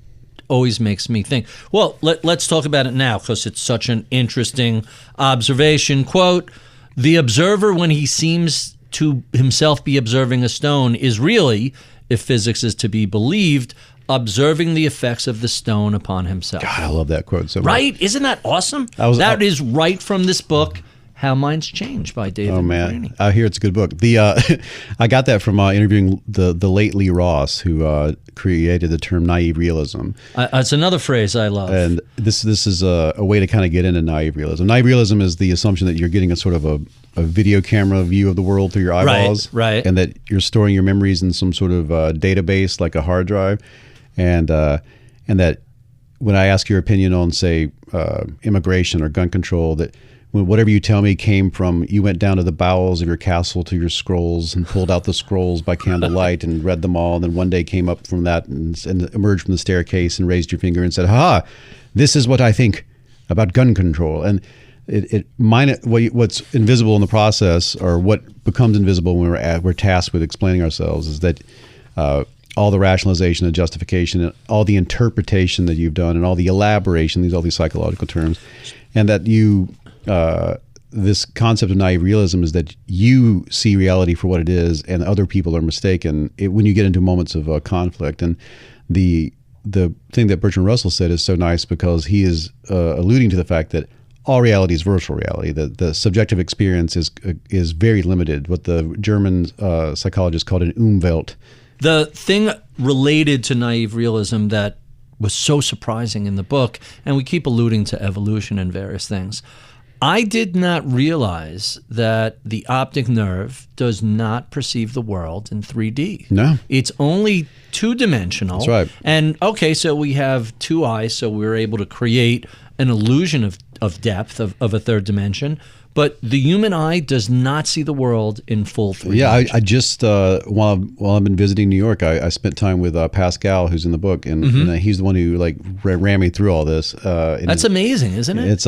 always makes me think. Well, let's talk about it now, because it's such an interesting observation. Quote, "The observer, when he seems to himself be observing a stone, is really, if physics is to be believed, observing the effects of the stone upon himself." God, I love that quote so much. Right? Isn't that awesome? That is right from this book, How Minds Change by David McRaney. Oh, man. I hear it's a good book. I got that from interviewing the late Lee Ross, who created the term naive realism. It's another phrase I love. And this is a way to kind of get into naive realism. Naive realism is the assumption that you're getting a sort of a video camera view of the world through your eyeballs. Right. And that you're storing your memories in some sort of database, like a hard drive. And that when I ask your opinion on, say, immigration or gun control, that whatever you tell me came from, you went down to the bowels of your castle to your scrolls and pulled out the scrolls by candlelight and read them all, and then one day came up from that and emerged from the staircase and raised your finger and said, "Ha, this is what I think about gun control." And what's invisible in the process, or what becomes invisible when we're tasked with explaining ourselves, is that all the rationalization and justification and all the interpretation that you've done and all the elaboration, all these psychological terms, and that this concept of naive realism is that you see reality for what it is and other people are mistaken when you get into moments of conflict. And the thing that Bertrand Russell said is so nice, because he is alluding to the fact that all reality is virtual reality, that the subjective experience is very limited, what the German psychologist called an Umwelt. The thing related to naive realism that was so surprising in the book, and we keep alluding to evolution and various things, I did not realize that the optic nerve does not perceive the world in 3D. No. It's only two-dimensional. That's right. And, okay, so we have two eyes, so we're able to create an illusion of depth, of a third dimension. But the human eye does not see the world in full 3D. Yeah, I just, while I've been visiting New York, I spent time with Pascal, who's in the book, and he's the one who like ran me through all this. That's amazing, isn't it? It's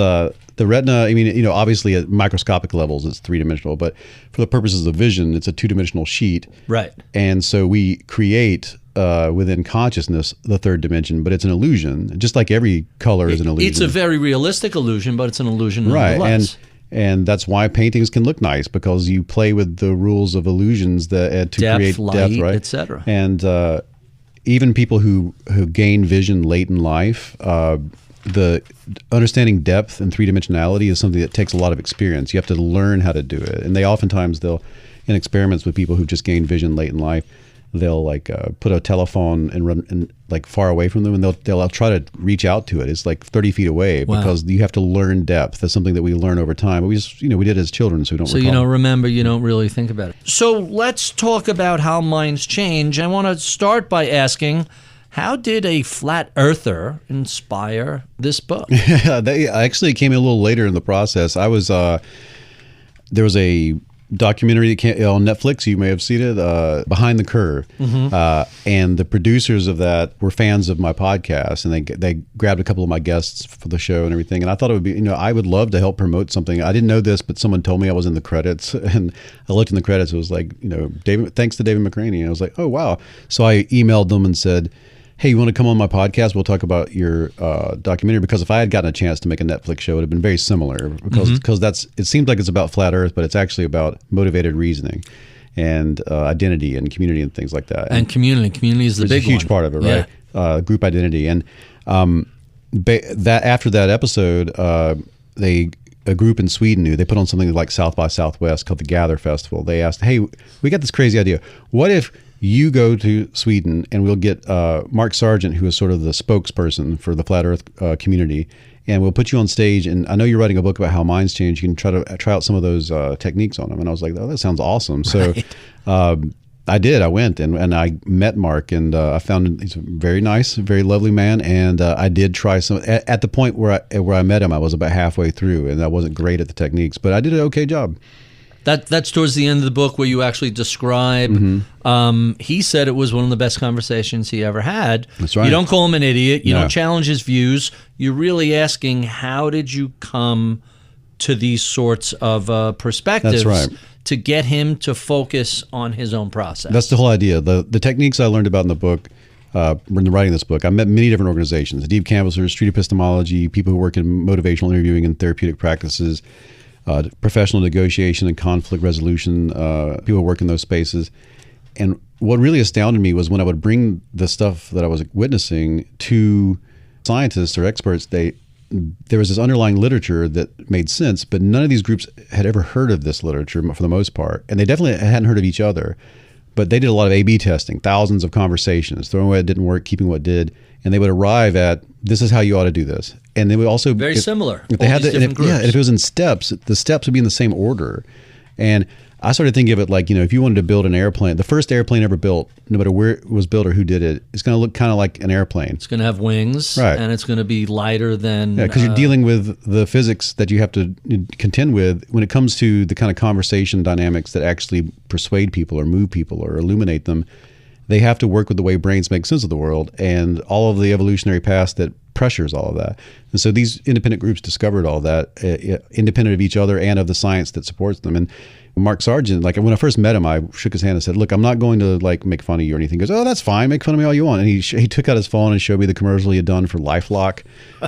the retina, I mean, obviously at microscopic levels, it's three-dimensional, but for the purposes of vision, it's a two-dimensional sheet. Right. And so we create within consciousness the third dimension, but it's an illusion, just like every color is an illusion. It's a very realistic illusion, but it's an illusion nonetheless. Right, and that's why paintings can look nice, because you play with the rules of illusions that to depth, create light, depth, right? etc. And even people who gain vision late in life, the understanding depth and three-dimensionality is something that takes a lot of experience. You have to learn how to do it. And they oftentimes, in experiments with people who've just gained vision late in life, they'll like put a telephone and run like far away from them, and they'll try to reach out to it. It's like 30 feet away. Wow. Because you have to learn depth. That's something that we learn over time. We just, we did it as children, so we don't recall. So you don't remember, you don't really think about it. So let's talk about how minds change. I want to start by asking, how did a flat earther inspire this book? I actually came in a little later in the process. I was there was a documentary that came on Netflix. You may have seen it, Behind the Curve, and the producers of that were fans of my podcast, and they grabbed a couple of my guests for the show and everything. And I thought it would be, I would love to help promote something. I didn't know this, but someone told me I was in the credits, and I looked in the credits. It was like, David, thanks to David McRaney, and I was like, oh wow. So I emailed them and said, hey, you want to come on my podcast? We'll talk about your documentary. Because if I had gotten a chance to make a Netflix show, it would have been very similar. Because it seems like it's about flat Earth, but it's actually about motivated reasoning and identity and community and things like that. And community is the big one. It's a huge part of it, right? Yeah. Group identity. And that after that episode, a group in Sweden they put on something like South by Southwest called the Gather Festival. They asked, hey, we got this crazy idea. What if you go to Sweden and we'll get Mark Sargent, who is sort of the spokesperson for the Flat Earth community, and we'll put you on stage. And I know you're writing a book about how minds change. You can try out some of those techniques on them. And I was like, oh, that sounds awesome. So I did. I went and I met Mark, and I found he's a very nice, very lovely man. And I did try some. At the point where I met him, I was about halfway through, and I wasn't great at the techniques, but I did an okay job. That's towards the end of the book where you actually describe. He said it was one of the best conversations he ever had. That's right. You don't call him an idiot. You don't challenge his views. You're really asking, how did you come to these sorts of perspectives? That's right. To get him to focus on his own process. That's the whole idea. The techniques I learned about in the book, in writing this book, I met many different organizations: deep canvassers, street epistemology, people who work in motivational interviewing and therapeutic practices, professional negotiation and conflict resolution, people who work in those spaces. And what really astounded me was when I would bring the stuff that I was witnessing to scientists or experts, there was this underlying literature that made sense, but none of these groups had ever heard of this literature for the most part. And they definitely hadn't heard of each other, but they did a lot of A/B testing, thousands of conversations, throwing what didn't work, keeping what did. And they would arrive at, this is how you ought to do this. And they would also very similar. If they had different groups. if it was in steps, the steps would be in the same order. And I started thinking of it like, if you wanted to build an airplane, the first airplane ever built, no matter where it was built or who did it, it's going to look kind of like an airplane. It's going to have wings, right, and it's going to be lighter than... Yeah, because you're dealing with the physics that you have to contend with when it comes to the kind of conversation dynamics that actually persuade people or move people or illuminate them. They have to work with the way brains make sense of the world and all of the evolutionary past that pressures all of that. And so these independent groups discovered all that, independent of each other and of the science that supports them. And Mark Sargent, like when I first met him, I shook his hand and said, look, I'm not going to like make fun of you or anything. He goes, oh, that's fine. Make fun of me all you want. And he took out his phone and showed me the commercial he had done for LifeLock,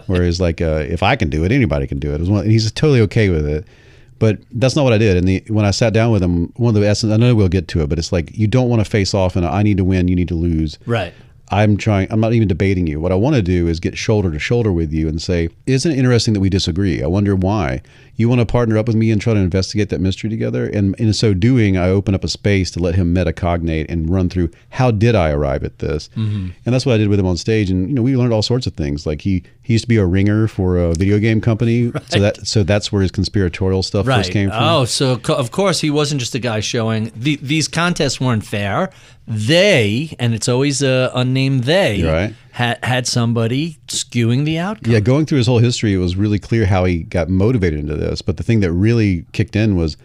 where he's like, if I can do it, anybody can do it. And he's totally okay with it. But that's not what I did. And when I sat down with him, one of the essence, I know we'll get to it, but it's like, you don't want to face off and I need to win, you need to lose. Right. I'm not even debating you. What I want to do is get shoulder to shoulder with you and say, isn't it interesting that we disagree? I wonder why. You want to partner up with me and try to investigate that mystery together? And in so doing, I open up a space to let him metacognate and run through, how did I arrive at this? Mm-hmm. And that's what I did with him on stage. And we learned all sorts of things. Like he used to be a ringer for a video game company. Right. So that's where his conspiratorial stuff first came from. Oh, so of course he wasn't just a guy showing these contests weren't fair. They, and it's always a unnamed they, right, had somebody skewing the outcome. Yeah, going through his whole history, it was really clear how he got motivated into this. But the thing that really kicked in was,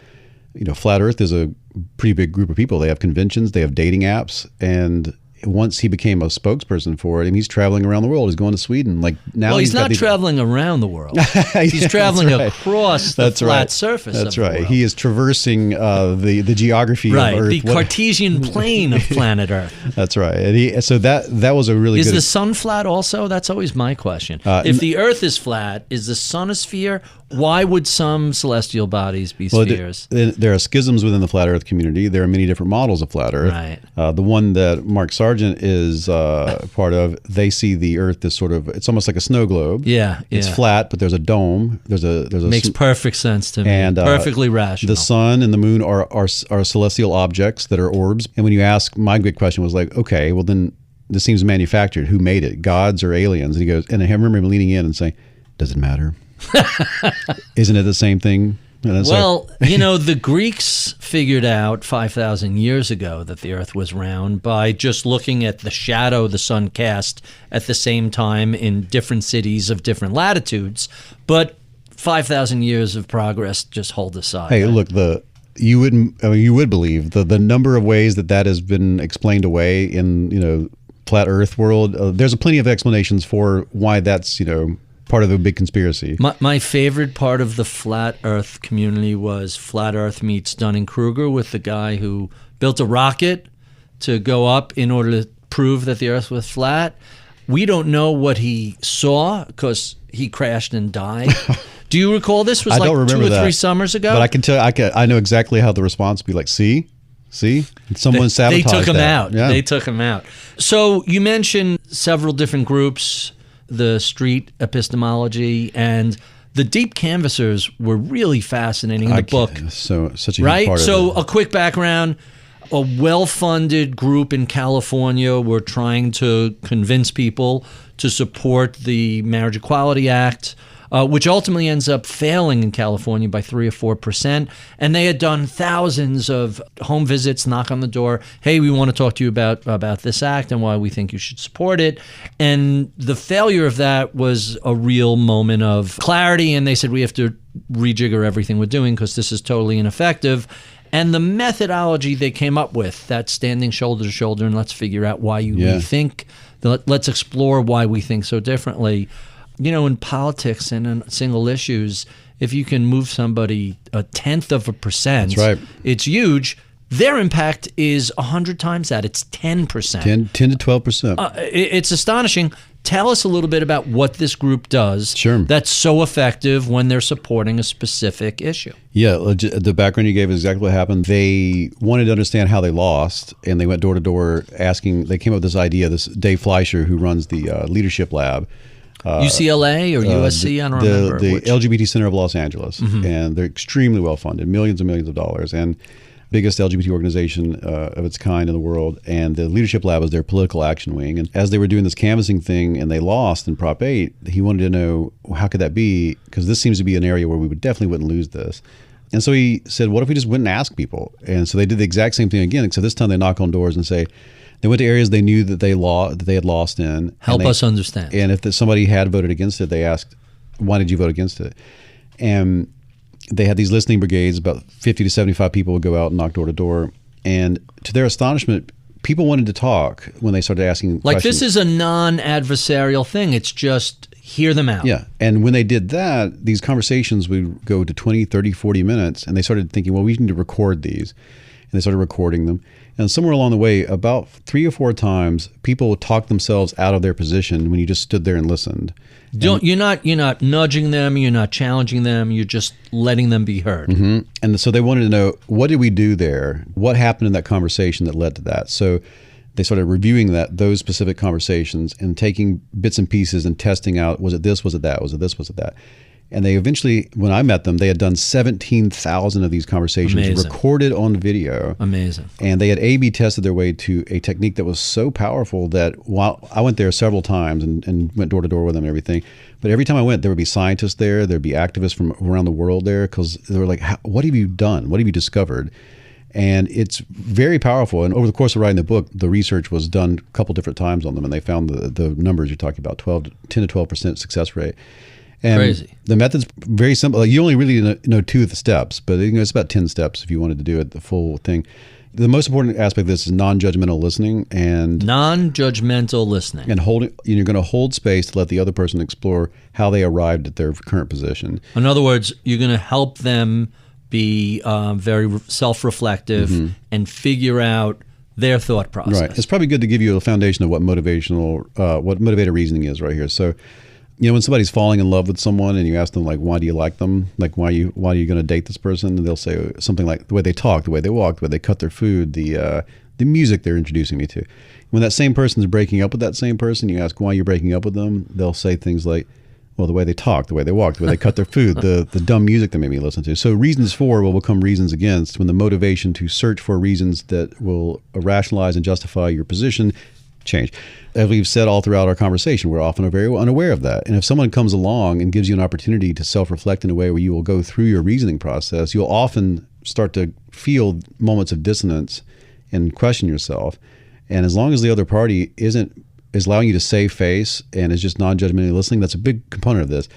Flat Earth is a pretty big group of people. They have conventions, they have dating apps, and once he became a spokesperson for it, and he's traveling around the world. He's going to Sweden. Like now, he's not traveling around the world. He's traveling across the flat surface. That's of right. the world. He is traversing the geography of Earth. The Cartesian plane of planet Earth. That's right. And so that was a really Is good. the sun flat also? That's always my question. If the Earth is flat, is the sun a sphere? Why would some celestial bodies be spheres? There are schisms within the flat Earth community. There are many different models of flat Earth. Right. The one that Mark Sargent is part of, they see the Earth as sort of, it's almost like a snow globe. Yeah. It's flat, but there's a dome. There's a makes perfect sense to me. And perfectly rational. The sun and the moon are celestial objects that are orbs. And when you ask, my good question was like, okay, well then this seems manufactured. Who made it? Gods or aliens? And he goes, and I remember him leaning in and saying, does it matter? Isn't it the same thing? Well, the Greeks figured out 5,000 years ago that the Earth was round by just looking at the shadow the sun cast at the same time in different cities of different latitudes. But 5,000 years of progress just hold aside. Hey, look, you would believe the number of ways that has been explained away in flat Earth world. There's plenty of explanations for why that's part of a big conspiracy. My favorite part of the flat Earth community was Flat Earth meets Dunning-Kruger with the guy who built a rocket to go up in order to prove that the Earth was flat. We don't know what he saw because he crashed and died. Do you recall this was like 2 or 3 summers ago? But I can tell I know exactly how the response would be like, see? Someone sabotaged They took him that. out. Yeah. They took him out. So you mentioned several different groups, the street epistemology, and the deep canvassers were really fascinating in the book. So such a right? huge part So of it. A quick background. A well-funded group in California were trying to convince people to support the Marriage Equality Act, which ultimately ends up failing in California by 3 or 4%. And they had done thousands of home visits, knock on the door. Hey, we want to talk to you about this act and why we think you should support it. And the failure of that was a real moment of clarity. And they said, we have to rejigger everything we're doing because this is totally ineffective. And the methodology they came up with, that standing shoulder to shoulder and let's figure out why we think, let's explore why we think so differently. In politics and in single issues, if you can move somebody 0.1%, that's right. It's huge. Their impact is 100 times that. It's 10%. 10 to 12%. It's astonishing. Tell us a little bit about what this group does that's so effective when they're supporting a specific issue. Yeah, the background you gave is exactly what happened. They wanted to understand how they lost, and they went door to door asking. They came up with this idea, this Dave Fleischer, who runs the Leadership Lab. UCLA or USC, I don't remember. The LGBT Center of Los Angeles, and they're extremely well funded, millions and millions of dollars, and biggest LGBT organization of its kind in the world. And the Leadership Lab is their political action wing. And as they were doing this canvassing thing and they lost in Prop 8, he wanted to know, how could that be? Because this seems to be an area where we definitely wouldn't lose this. And so he said, what if we just went and asked people? And so they did the exact same thing again, except this time they knock on doors and say, they went to areas they knew that they had lost in. Help us understand. And if somebody had voted against it, they asked, why did you vote against it? And they had these listening brigades, about 50 to 75 people would go out and knock door to door. And to their astonishment, people wanted to talk when they started asking questions. This is a non-adversarial thing. It's just hear them out. Yeah. And when they did that, these conversations would go to 20, 30, 40 minutes. And they started thinking, well, we need to record these. And they started recording them. And somewhere along the way, about 3 or 4 times, people would talk themselves out of their position when you just stood there and listened. You're not nudging them, you're not challenging them, you're just letting them be heard. Mm-hmm. And so they wanted to know, what did we do there? What happened in that conversation that led to that? So they started reviewing those specific conversations and taking bits and pieces and testing out, was it this, was it that, was it this, was it that? And they eventually, when I met them, they had done 17,000 of these conversations recorded on video. Amazing. And they had A/B tested their way to a technique that was so powerful that while I went there several times and went door to door with them and everything, but every time I went, there would be scientists there, there'd be activists from around the world there, because they were like, what have you done? What have you discovered? And it's very powerful. And over the course of writing the book, the research was done a couple different times on them, and they found the numbers you're talking about, 10 to 12% success rate. And crazy. The method's very simple. Like, you only really know 2 of the steps, but it's about 10 steps if you wanted to do it, the full thing. The most important aspect of this is non-judgmental listening and non-judgmental listening. And you're going to hold space to let the other person explore how they arrived at their current position. In other words, you're going to help them be very self-reflective and figure out their thought process. Right. It's probably good to give you a foundation of what motivated reasoning is right here. So, when somebody's falling in love with someone and you ask them, like, why do you like them? Like, why are you going to date this person? And they'll say something like the way they talk, the way they walk, the way they cut their food, the music they're introducing me to. When that same person's breaking up with that same person, you ask why you're breaking up with them, they'll say things like, well, the way they talk, the way they walk, the way they cut their food, the dumb music they made me listen to. So reasons for will become reasons against when the motivation to search for reasons that will rationalize and justify your position change. As we've said all throughout our conversation, we're often very unaware of that. And if someone comes along and gives you an opportunity to self-reflect in a way where you will go through your reasoning process, you'll often start to feel moments of dissonance and question yourself. And as long as the other party is allowing you to save face and is just non-judgmentally listening, that's a big component of this.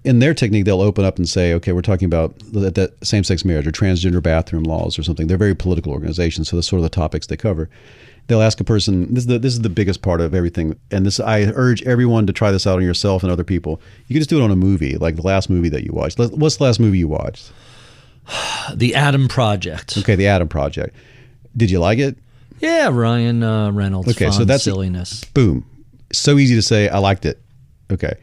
In their technique, they'll open up and say, okay, we're talking about that same-sex marriage or transgender bathroom laws or something. They're very political organizations, so that's sort of the topics they cover. They'll ask a person, this is the biggest part of everything, and this, I urge everyone to try this out on yourself and other people. You can just do it on a movie, like the last movie that you watched. What's the last movie you watched? The Atom Project. Okay, The Atom Project. Did you like it? Yeah, Ryan Reynolds. Okay, fun so that's silliness. Boom. So easy to say, I liked it. Okay.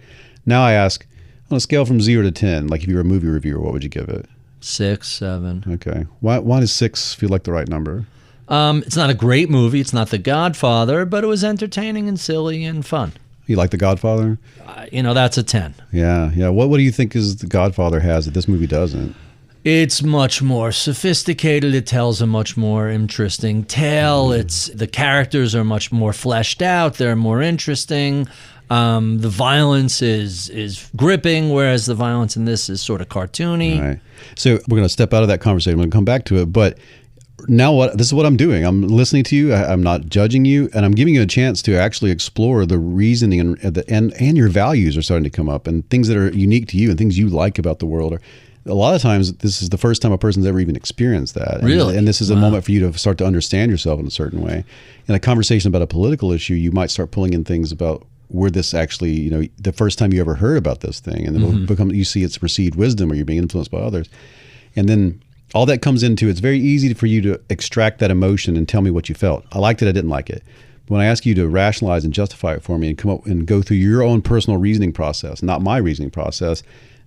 Now I ask, on a scale from 0 to 10, like if you were a movie reviewer, what would you give it? 6, 7. Okay. Why does 6 feel like the right number? It's not a great movie. It's not The Godfather, but it was entertaining and silly and fun. You like The Godfather? That's a 10. Yeah. What do you think is The Godfather has that this movie doesn't? It's much more sophisticated. It tells a much more interesting tale. The characters are much more fleshed out. They're more interesting. The violence is gripping, whereas the violence in this is sort of cartoony. All right. So we're going to step out of that conversation. I'm going to come back to it, but now this is what I'm doing. I'm listening to you. I'm not judging you, and I'm giving you a chance to actually explore the reasoning and your values are starting to come up, and things that are unique to you and things you like about the world. A lot of times, this is the first time a person's ever even experienced that. Really? And this is a moment for you to start to understand yourself in a certain way. In a conversation about a political issue, you might start pulling in things about where this actually, the first time you ever heard about this thing, and then it'll become, you see it's received wisdom or you're being influenced by others. And then all that comes into, it's very easy for you to extract that emotion and tell me what you felt. I liked it, I didn't like it. But when I ask you to rationalize and justify it for me and come up and go through your own personal reasoning process, not my reasoning process,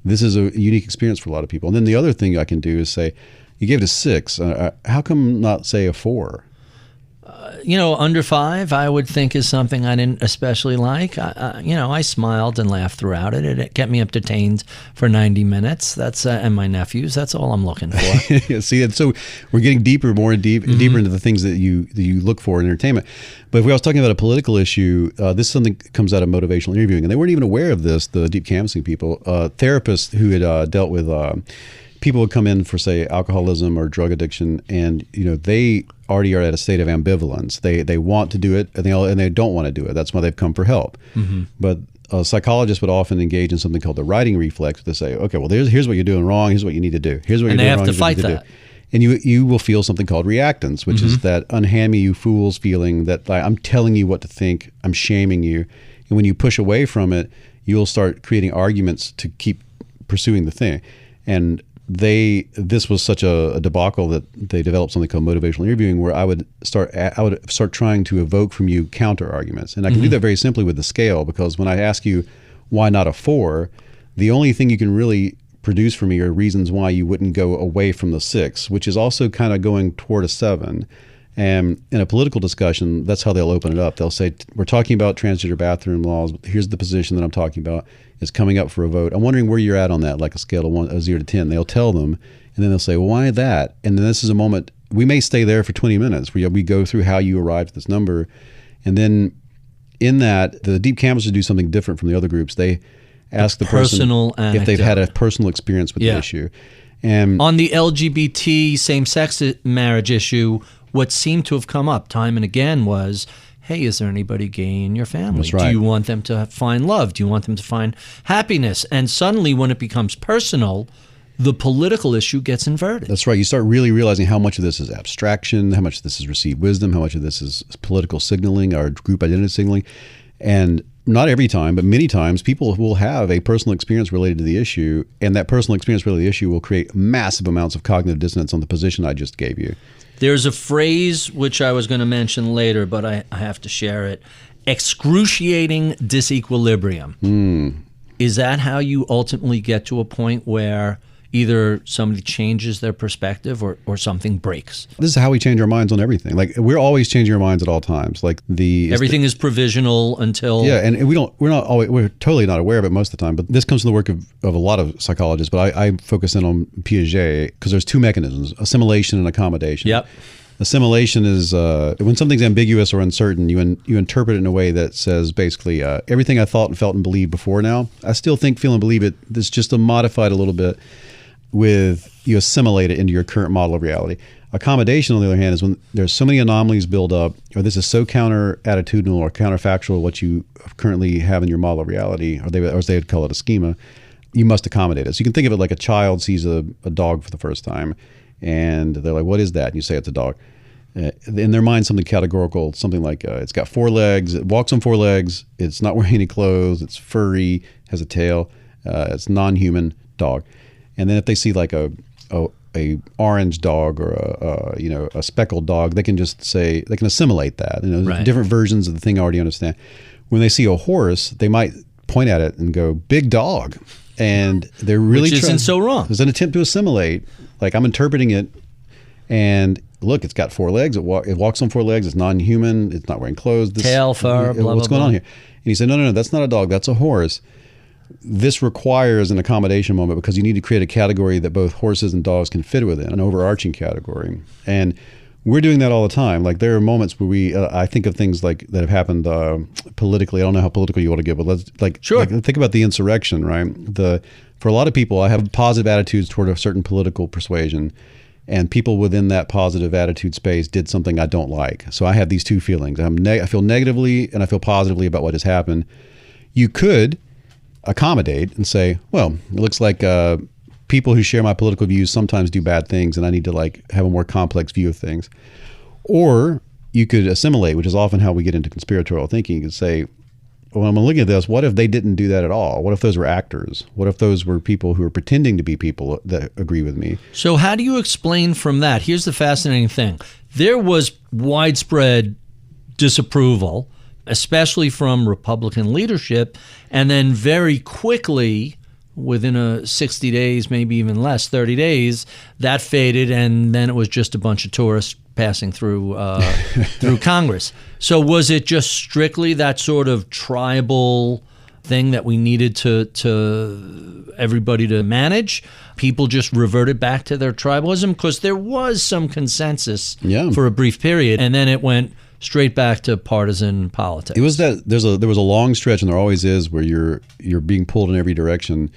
this is a unique experience for a lot of people. And then the other thing I can do is say, you gave it a 6. How come not say a 4? Under 5, I would think is something I didn't especially like. I smiled and laughed throughout it. It kept me entertained for 90 minutes. That's and my nephews. That's all I'm looking for. See, and so we're getting deeper deeper into the things that you look for in entertainment. But if we was talking about a political issue, this is something that comes out of motivational interviewing, and they weren't even aware of this. The deep canvassing people, therapists who had dealt with. People would come in for, say, alcoholism or drug addiction, and they already are at a state of ambivalence. They want to do it, and they don't want to do it. That's why they've come for help. But a psychologist would often engage in something called the writing reflex. They say, okay, well, here's what you're doing wrong. Here's what you need to do. Here's what you're doing wrong. And they have to fight that. And you will feel something called reactance, which is that unhand me, you fools feeling that I'm telling you what to think. I'm shaming you. And when you push away from it, you'll start creating arguments to keep pursuing the thing. And this was such a debacle that they developed something called motivational interviewing, where I would start trying to evoke from you counter arguments. And I can do that very simply with the scale, because when I ask you why not a 4, the only thing you can really produce for me are reasons why you wouldn't go away from the 6, which is also kind of going toward a 7. And in a political discussion, that's how they'll open it up. They'll say, we're talking about transgender bathroom laws. Here's the position that I'm talking about. It's coming up for a vote. I'm wondering where you're at on that, like a scale of 0 to 10. They'll tell them, and then they'll say, well, why that? And then this is a moment, we may stay there for 20 minutes where we go through how you arrived at this number. And then in that, the deep canvassers do something different from the other groups. They ask the person if they've had a personal experience with the issue. And on the LGBT same-sex marriage issue, what seemed to have come up time and again was, hey, is there anybody gay in your family? That's right. Do you want them to find love? Do you want them to find happiness? And suddenly when it becomes personal, the political issue gets inverted. That's right. You start really realizing how much of this is abstraction, how much of this is received wisdom, how much of this is political signaling or group identity signaling. And not every time, but many times, people will have a personal experience related to the issue, and that personal experience related to the issue will create massive amounts of cognitive dissonance on the position I just gave you. There's a phrase which I was going to mention later, but I have to share it. Excruciating disequilibrium. Is that how you ultimately get to a point where either somebody changes their perspective or something breaks? This is how we change our minds on everything. Like, we're always changing our minds at all times. Like everything is provisional until and we're totally not aware of it most of the time. But this comes from the work of a lot of psychologists. But I focus in on Piaget because there's two mechanisms: assimilation and accommodation. Yep. Assimilation is when something's ambiguous or uncertain, you interpret it in a way that says basically everything I thought and felt and believed before now, I still think, feel, and believe it. It's just modified a little bit. You assimilate it into your current model of reality. Accommodation, on the other hand, is when there's so many anomalies build up, or this is so counter-attitudinal or counterfactual what you currently have in your model of reality, or as they would call it, a schema, you must accommodate it. So you can think of it like a child sees a dog for the first time, and they're like, what is that? And you say it's a dog. In their mind, something categorical, something like it's got 4 legs, it walks on 4 legs, it's not wearing any clothes, it's furry, has a tail, it's non-human dog. And then if they see like a orange dog or a speckled dog, they can just say, they can assimilate that. Right. Different versions of the thing I already understand. When they see a horse, they might point at it and go, big dog. And they're really Which isn't so wrong. There's an attempt to assimilate. Like, I'm interpreting it, and look, it's got 4 legs. It walks on 4 legs. It's non-human. It's not wearing clothes. Tail, fur, blah, what's blah, going on blah. here? And he said, no, that's not a dog. That's a horse. This requires an accommodation moment because you need to create a category that both horses and dogs can fit within, an overarching category. And we're doing that all the time. Like, there are moments where I think of things like that have happened politically. I don't know how political you want to get, but Sure. Think about the insurrection, right? For a lot of people, I have positive attitudes toward a certain political persuasion, and people within that positive attitude space did something I don't like. So I have these two feelings. I feel negatively and I feel positively about what has happened. You could accommodate and say, well, it looks like people who share my political views sometimes do bad things, and I need to have a more complex view of things. Or you could assimilate, which is often how we get into conspiratorial thinking. You could say, when I'm looking at this, what if they didn't do that at all? What if those were actors? What if those were people who are pretending to be people that agree with me? So how do you explain from that? Here's the fascinating thing. There was widespread disapproval, especially from Republican leadership, and then very quickly, within 60 days, maybe even less, 30 days, that faded, and then it was just a bunch of tourists passing through through Congress. So was it just strictly that sort of tribal thing that we needed to everybody to manage? People just reverted back to their tribalism? Because there was some consensus for a brief period, and then it went straight back to partisan politics. It was that there was a long stretch, and there always is, where you're being pulled in every direction.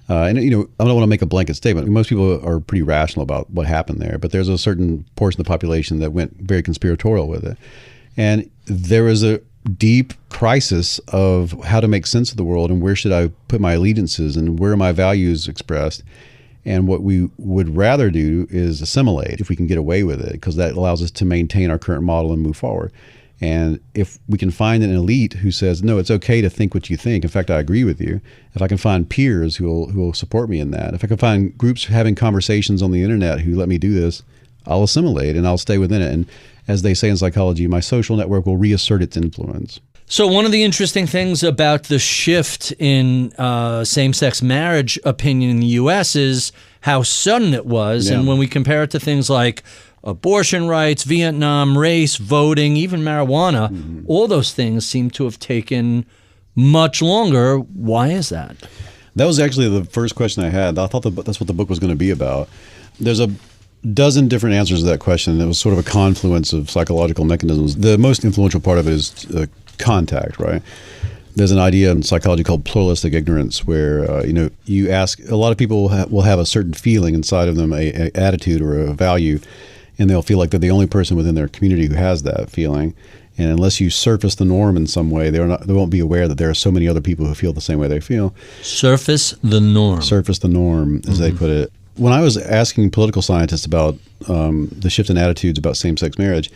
And I don't want to make a blanket statement. Most people are pretty rational about what happened there, but there's a certain portion of the population that went very conspiratorial with it. And there was a deep crisis of how to make sense of the world, and where should I put my allegiances, and where are my values expressed. And what we would rather do is assimilate if we can get away with it, because that allows us to maintain our current model and move forward. And if we can find an elite who says, no, it's okay to think what you think. In fact, I agree with you. If I can find peers who will support me in that, if I can find groups having conversations on the internet who let me do this, I'll assimilate and I'll stay within it. And as they say in psychology, my social network will reassert its influence. So one of the interesting things about the shift in same-sex marriage opinion in the U.S. is how sudden it was. Yeah. And when we compare it to things like abortion rights, Vietnam, race, voting, even marijuana, all those things seem to have taken much longer. Why is that? That was actually the first question I had. I thought that's what the book was going to be about. There's a dozen different answers to that question. It was sort of a confluence of psychological mechanisms. The most influential part of it is contact, right? There's an idea in psychology called pluralistic ignorance, where you ask, a lot of people will have a certain feeling inside of them, a attitude or a value, and they'll feel like they're the only person within their community who has that feeling. And unless you surface the norm in some way, they won't be aware that there are so many other people who feel the same way they feel. Surface the norm. Surface the norm, as they put it. When I was asking political scientists about the shift in attitudes about same-sex marriage,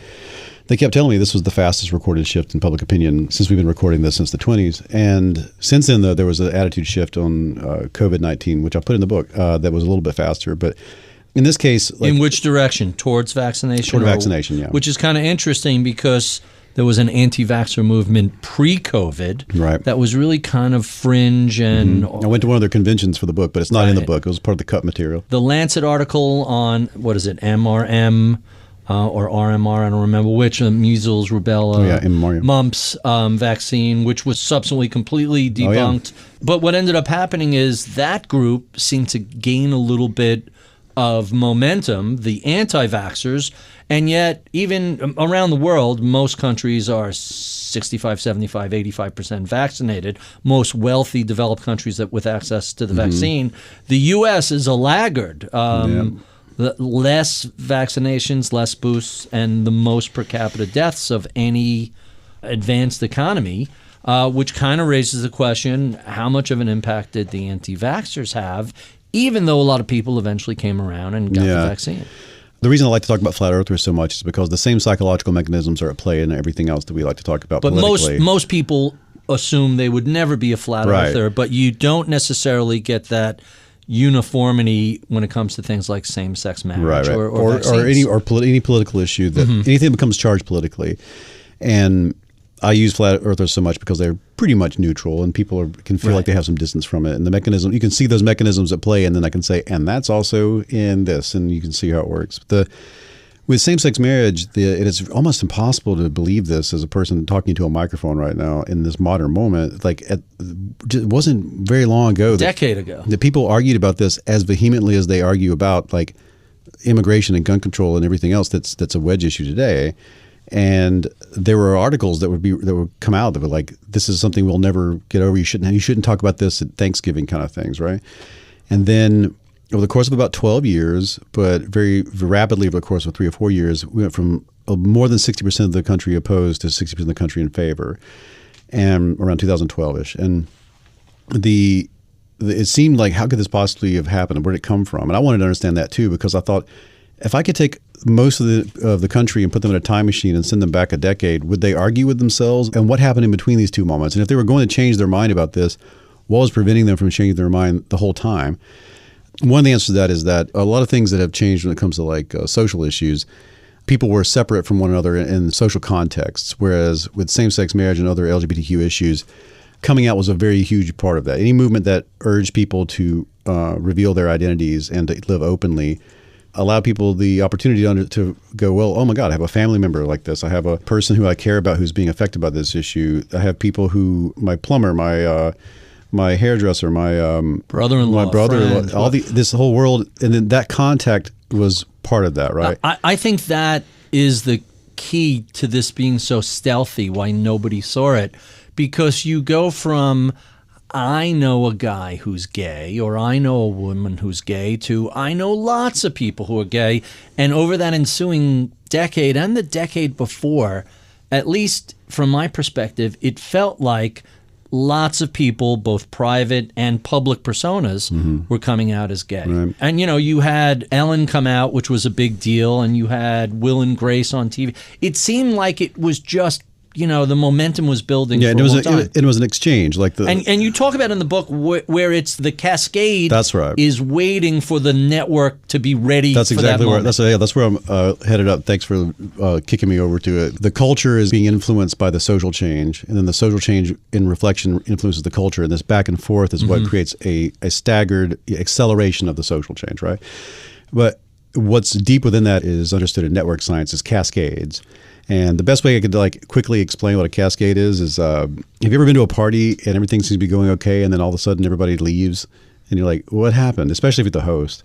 they kept telling me this was the fastest recorded shift in public opinion since we've been recording this since the 20s. And since then, though, there was an attitude shift on COVID-19, which I put in the book, that was a little bit faster. But in this case... in which direction? Towards vaccination? Toward vaccination, yeah. Which is kind of interesting because there was an anti-vaxxer movement pre-COVID that was really kind of fringe. And I went to one of their conventions for the book, but it's not in the book. It was part of the cut material. The Lancet article on, what is it, MRM or RMR, I don't remember which, measles, rubella, mumps vaccine, which was subsequently completely debunked. But what ended up happening is that group seemed to gain a little bit of momentum, the anti-vaxxers, and yet even around the world, most countries are 65, 75, 85% vaccinated. Most wealthy developed countries with access to the vaccine. The U.S. is a laggard. Less vaccinations, less boosts, and the most per capita deaths of any advanced economy, which kind of raises the question, how much of an impact did the anti-vaxxers have, even though a lot of people eventually came around and got the vaccine? The reason I like to talk about flat earthers so much is because the same psychological mechanisms are at play in everything else that we like to talk about politically. But most people assume they would never be a flat earther, but you don't necessarily get that uniformity when it comes to things like same-sex marriage or any political issue that anything that becomes charged politically. And I use flat earthers so much because they're pretty much neutral, and people can feel like they have some distance from it. And the mechanism, you can see those mechanisms at play, and then I can say, and that's also in this, and you can see how it works. With same-sex marriage, it is almost impossible to believe this as a person talking to a microphone right now in this modern moment. It wasn't very long ago. Decade ago. That people argued about this as vehemently as they argue about immigration and gun control and everything else that's a wedge issue today. And there were articles that would come out that were like, this is something we'll never get over. You shouldn't talk about this at Thanksgiving kind of things, right? And then over the course of about 12 years, but very, very rapidly over the course of 3 or 4 years, we went from more than 60% of the country opposed to 60% of the country in favor, and around 2012-ish. And it seemed like, how could this possibly have happened? Where did it come from? And I wanted to understand that too, because I thought, if I could take most of the country and put them in a time machine and send them back a decade, would they argue with themselves? And what happened in between these two moments? And if they were going to change their mind about this, what was preventing them from changing their mind the whole time? One of the answers to that is that a lot of things that have changed when it comes to social issues, people were separate from one another in social contexts, whereas with same-sex marriage and other LGBTQ issues, coming out was a very huge part of that. Any movement that urged people to reveal their identities and to live openly allow people the opportunity to go, well, oh my God, I have a family member like this. I have a person who I care about who's being affected by this issue. I have people my plumber, my hairdresser, my brother-in-law, this whole world. And then that contact was part of that, right? I think that is the key to this being so stealthy, why nobody saw it. Because you go from, I know a guy who's gay, or I know a woman who's gay, to I know lots of people who are gay. And over that ensuing decade and the decade before, at least from my perspective, it felt like lots of people, both private and public personas, were coming out as gay. Right. And, you had Ellen come out, which was a big deal, and you had Will and Grace on TV. It seemed like it was just, the momentum was building for a long time. It was an exchange. And you talk about in the book where it's the cascade. That's right. Is waiting for the network to be ready for that moment. That's where I'm headed up. Thanks for kicking me over to it. The culture is being influenced by the social change, and then the social change in reflection influences the culture, and this back and forth is what creates a staggered acceleration of the social change, right? But what's deep within that is understood in network science as cascades. And the best way I could like quickly explain what a cascade is have you ever been to a party and everything seems to be going okay, and then all of a sudden everybody leaves and you're like, what happened? Especially if you're the host.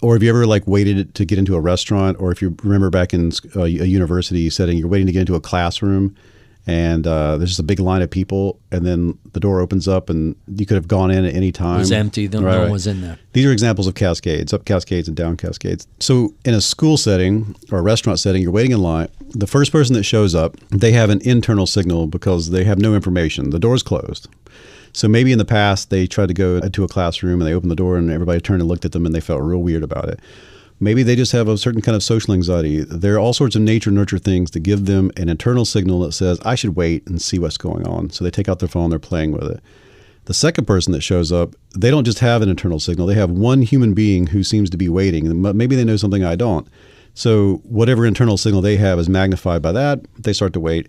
Or have you ever like waited to get into a restaurant, or if you remember back in a university setting, you're waiting to get into a classroom and there's just a big line of people, and then the door opens up and you could have gone in at any time. It was empty. No one was in there. These are examples of cascades, up cascades and down cascades. So in a school setting or a restaurant setting, you're waiting in line. The first person that shows up, they have an internal signal because they have no information. The door's closed. So maybe in the past, they tried to go to a classroom and they opened the door and everybody turned and looked at them and they felt real weird about it. Maybe they just have a certain kind of social anxiety. There are all sorts of nature-nurture things to give them an internal signal that says, I should wait and see what's going on. So they take out their phone, they're playing with it. The second person that shows up, they don't just have an internal signal. They have one human being who seems to be waiting. Maybe they know something I don't. So whatever internal signal they have is magnified by that. They start to wait.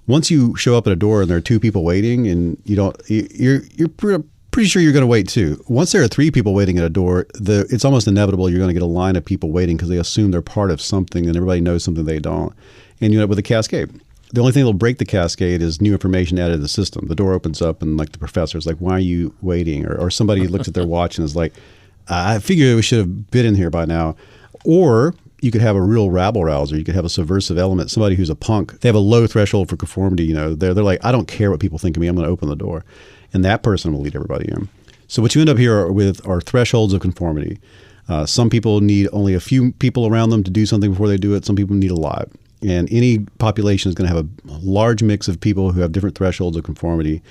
Once you show up at a door and there are two people waiting, and you're pretty sure you're going to wait too. Once there are three people waiting at a door, it's almost inevitable you're going to get a line of people waiting because they assume they're part of something and everybody knows something they don't. And you end up with a cascade. The only thing that'll break the cascade is new information added to the system. The door opens up and like the professor's like, why are you waiting? Or somebody looks at their watch and is like, I figure we should have been in here by now. Or you could have a real rabble rouser. You could have a subversive element, somebody who's a punk. They have a low threshold for conformity. They're like, I don't care what people think of me. I'm going to open the door. And that person will lead everybody in. So what you end up here with are thresholds of conformity. Some people need only a few people around them to do something before they do it. Some people need a lot. And any population is going to have a large mix of people who have different thresholds of conformity.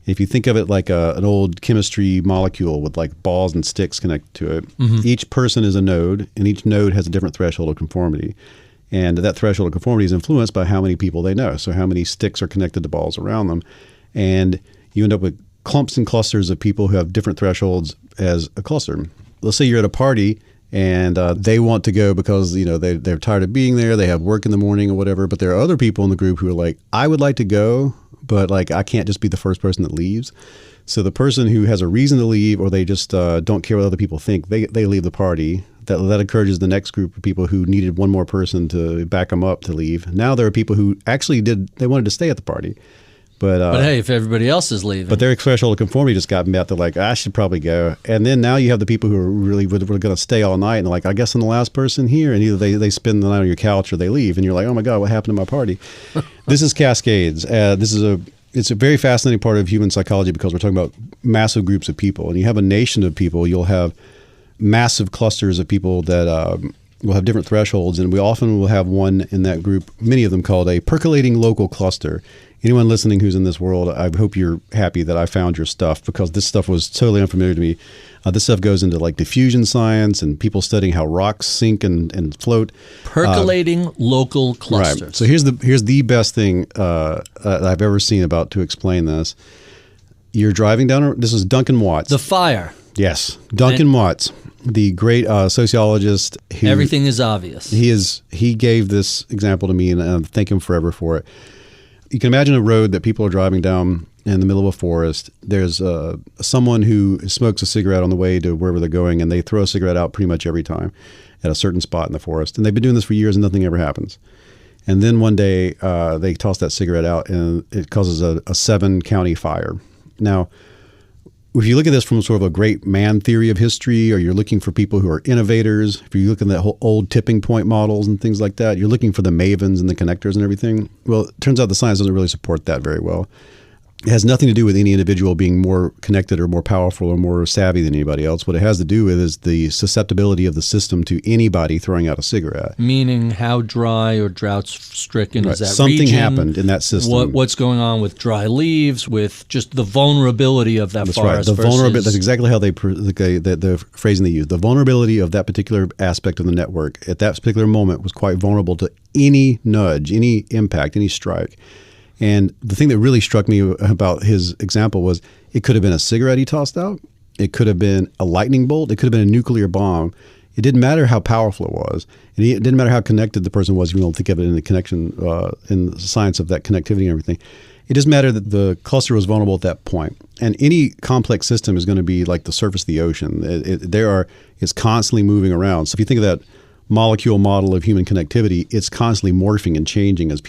If you think of it like an old chemistry molecule with like balls and sticks connected to it, each person is a node, and each node has a different threshold of conformity. And that threshold of conformity is influenced by how many people they know. So how many sticks are connected to balls around them. And you end up with clumps and clusters of people who have different thresholds as a cluster. Let's say you're at a party and they want to go because they're tired of being there, they have work in the morning or whatever, but there are other people in the group who are like, I would like to go, but like I can't just be the first person that leaves. So the person who has a reason to leave, or they just don't care what other people think, they leave the party. That encourages the next group of people who needed one more person to back them up to leave. Now there are people who actually they wanted to stay at the party. But hey, if everybody else is leaving. But their threshold of conformity just got met. They're like, I should probably go. And then now you have the people who are really going to stay all night. And they're like, I guess I'm the last person here. And either they spend the night on your couch or they leave. And you're like, oh my God, what happened to my party? This is cascades. It's a very fascinating part of human psychology because we're talking about massive groups of people. And you have a nation of people. You'll have massive clusters of people that will have different thresholds. And we often will have one in that group, many of them called a percolating local cluster. Anyone listening who's in this world, I hope you're happy that I found your stuff, because this stuff was totally unfamiliar to me. This stuff goes into like diffusion science and people studying how rocks sink and float. Percolating local clusters. Right. So here's the best thing I've ever seen to explain this. You're driving down. This is Duncan Watts. The fire. Yes, Duncan Watts, the great sociologist. Everything is obvious. He gave this example to me, and I thank him forever for it. You can imagine a road that people are driving down in the middle of a forest. There's someone who smokes a cigarette on the way to wherever they're going, and they throw a cigarette out pretty much every time at a certain spot in the forest. And they've been doing this for years, and nothing ever happens. And then one day they toss that cigarette out, and it causes a 7-county fire. Now, if you look at this from sort of a great man theory of history, or you're looking for people who are innovators, if you look at that whole old tipping point models and things like that, you're looking for the mavens and the connectors and everything. Well, it turns out the science doesn't really support that very well. It has nothing to do with any individual being more connected or more powerful or more savvy than anybody else. What it has to do with is the susceptibility of the system to anybody throwing out a cigarette. Meaning how dry or drought-stricken is that Something region? happened in that system. What's going on with dry leaves, with just the vulnerability of that That's forest? Right. The vulnerability. That's exactly how the phrasing they use. The vulnerability of that particular aspect of the network at that particular moment was quite vulnerable to any nudge, any impact, any strike. And the thing that really struck me about his example was it could have been a cigarette he tossed out. It could have been a lightning bolt. It could have been a nuclear bomb. It didn't matter how powerful it was. It didn't matter how connected the person was. You don't think of it in the connection, in the science of that connectivity and everything. It just mattered that the cluster was vulnerable at that point. And any complex system is going to be like the surface of the ocean. It's constantly moving around. So if you think of that molecule model of human connectivity, it's constantly morphing and changing as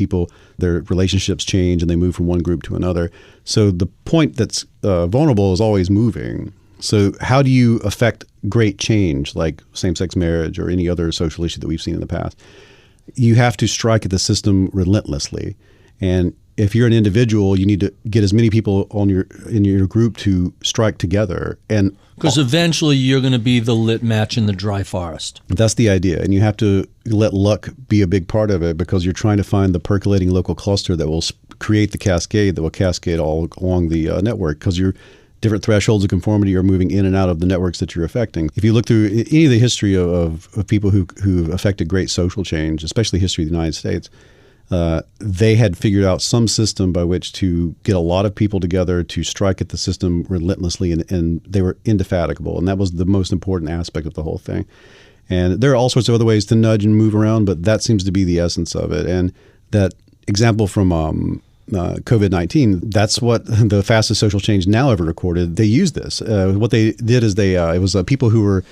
their relationships change and they move from one group to another. So the point that's vulnerable is always moving. So how do you affect great change like same-sex marriage or any other social issue that we've seen in the past? You have to strike at the system relentlessly. And if you're an individual, you need to get as many people in your group to strike together. And because eventually you're going to be the lit match in the dry forest. That's the idea. And you have to let luck be a big part of it because you're trying to find the percolating local cluster that will create the cascade that will cascade all along the network, because your different thresholds of conformity are moving in and out of the networks that you're affecting. If you look through any of the history of people who've affected great social change, especially history of the United States, they had figured out some system by which to get a lot of people together to strike at the system relentlessly, and they were indefatigable. And that was the most important aspect of the whole thing. And there are all sorts of other ways to nudge and move around, but that seems to be the essence of it. And that example from COVID-19, that's what the fastest social change now ever recorded. They used this. What they did is it was people who were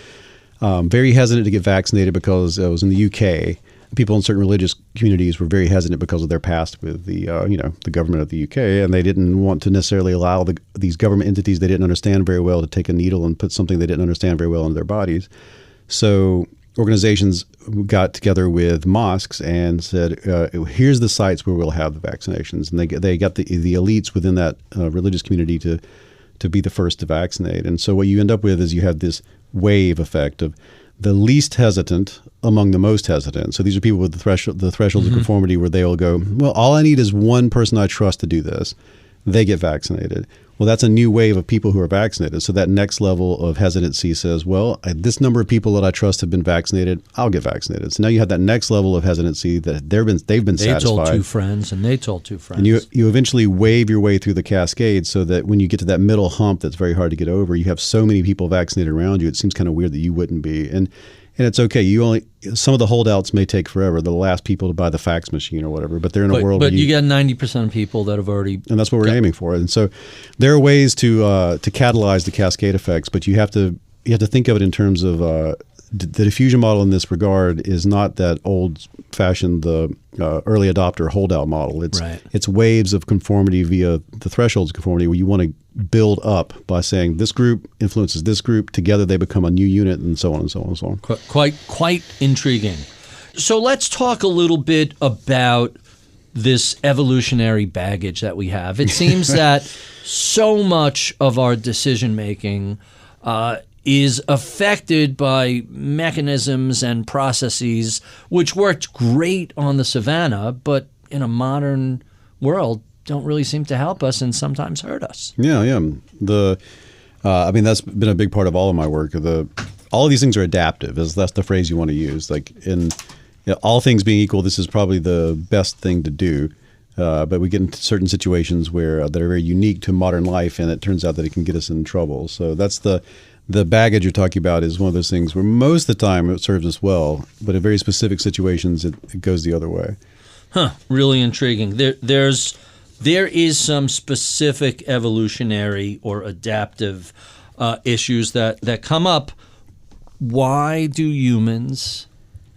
very hesitant to get vaccinated because it was in the UK. People in certain religious communities were very hesitant because of their past with the government of the UK, and they didn't want to necessarily allow these government entities they didn't understand very well to take a needle and put something they didn't understand very well into their bodies. So organizations got together with mosques and said, here's the sites where we'll have the vaccinations. And they got the elites within that religious community to be the first to vaccinate. And so what you end up with is you have this wave effect of the least hesitant among the most hesitant. So these are people with the thresholds of conformity where they will go, well, all I need is one person I trust to do this. They get vaccinated. Well, that's a new wave of people who are vaccinated. So that next level of hesitancy says, well, this number of people that I trust have been vaccinated, I'll get vaccinated. So now you have that next level of hesitancy that they've been satisfied. They told two friends, and they told two friends. And you eventually wave your way through the cascade so that when you get to that middle hump that's very hard to get over, you have so many people vaccinated around you, it seems kind of weird that you wouldn't be. And it's okay. Some of the holdouts may take forever. The last people to buy the fax machine or whatever, but they're in a world. But you get 90% of people that have already. And that's what we're aiming for. And so there are ways to catalyze the cascade effects, but you have to think of it in terms of the diffusion model in this regard is not that old-fashioned the early adopter holdout model. It's waves of conformity via the thresholds of conformity where you want to build up by saying this group influences this group. Together they become a new unit, and so on and so on and so on. Quite intriguing. So let's talk a little bit about this evolutionary baggage that we have. It seems that so much of our decision-making is affected by mechanisms and processes which worked great on the savannah, but in a modern world don't really seem to help us and sometimes hurt us. Yeah. That's been a big part of all of my work. All of these things are adaptive. That's the phrase you want to use. Like all things being equal, this is probably the best thing to do. But we get into certain situations where that are very unique to modern life, and it turns out that it can get us in trouble. So that's the baggage you're talking about is one of those things where most of the time it serves us well, but in very specific situations it goes the other way. Really intriguing. There is some specific evolutionary or adaptive issues that come up. Why do humans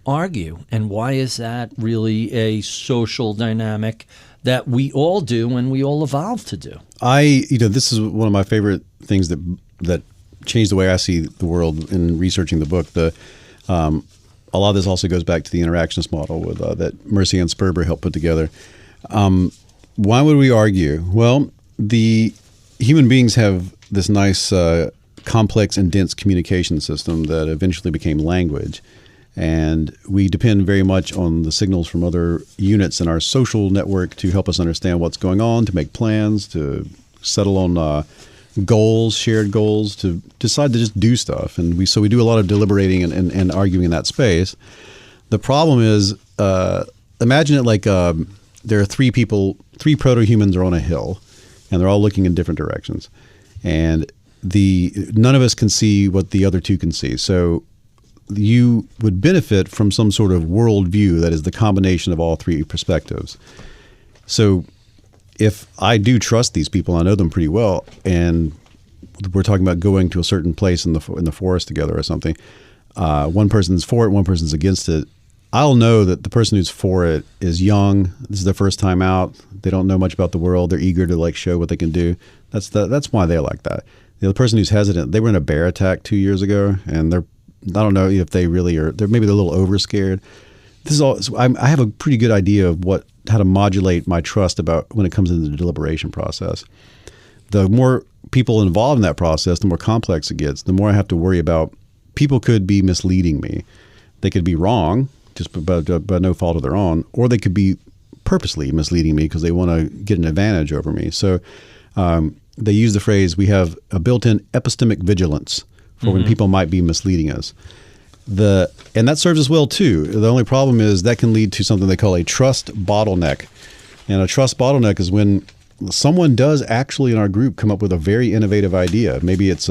argue? And why is that really a social dynamic that we all do and we all evolve to do? This is one of my favorite things that changed the way I see the world in researching the book. A lot of this also goes back to the Interactionist Model that Mercy Ann Sperber helped put together. Why would we argue? Well, the human beings have this nice, complex and dense communication system that eventually became language. And we depend very much on the signals from other units in our social network to help us understand what's going on, to make plans, to settle on goals, shared goals, to decide to just do stuff. And we do a lot of deliberating and arguing in that space. The problem is, imagine it like there are three proto-humans are on a hill, and they're all looking in different directions. And none of us can see what the other two can see. So you would benefit from some sort of worldview that is the combination of all three perspectives. So if I do trust these people, I know them pretty well, and we're talking about going to a certain place in the forest together or something, one person's for it, one person's against it, I'll know that the person who's for it is young. This is their first time out. They don't know much about the world. They're eager to show what they can do. That's why they're like that. The other person who's hesitant, they were in a bear attack 2 years ago, and I don't know if they really are. They're a little overscared. This is all. So I have a pretty good idea of how to modulate my trust about when it comes into the deliberation process. The more people involved in that process, the more complex it gets. The more I have to worry about. People could be misleading me. They could be wrong, just by no fault of their own, or they could be purposely misleading me because they want to get an advantage over me. So they use the phrase, we have a built-in epistemic vigilance for when people might be misleading us. And that serves us well too. The only problem is that can lead to something they call a trust bottleneck. And a trust bottleneck is when someone does actually in our group come up with a very innovative idea. Maybe it's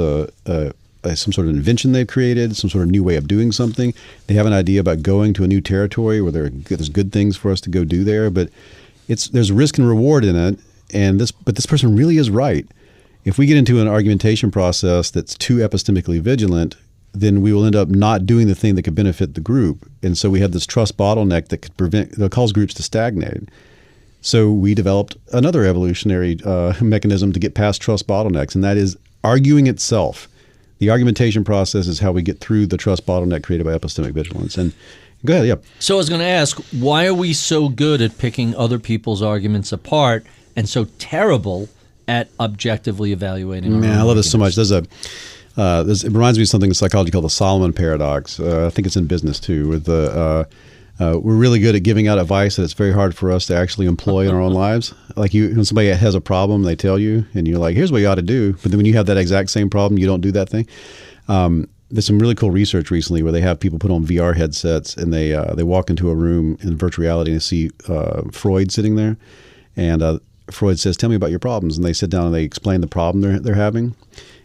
some sort of invention they've created, some sort of new way of doing something. They have an idea about going to a new territory where there's good things for us to go do there, but there's risk and reward in it. But this person really is right. If we get into an argumentation process that's too epistemically vigilant, then we will end up not doing the thing that could benefit the group. And so we have this trust bottleneck that cause groups to stagnate. So we developed another evolutionary mechanism to get past trust bottlenecks, and that is arguing itself. The argumentation process is how we get through the trust bottleneck created by epistemic vigilance. And go ahead, yeah. So I was going to ask, why are we so good at picking other people's arguments apart and so terrible at objectively evaluating our own I love this so much. arguments? It reminds me of something in psychology called the Solomon paradox. I think it's in business too. With we're really good at giving out advice that it's very hard for us to actually employ in our own lives. Like when somebody has a problem, they tell you, and you're like, "Here's what you ought to do." But then when you have that exact same problem, you don't do that thing. There's some really cool research recently where they have people put on VR headsets and they walk into a room in virtual reality and see Freud sitting there, and Freud says, "Tell me about your problems," and they sit down and they explain the problem they're having.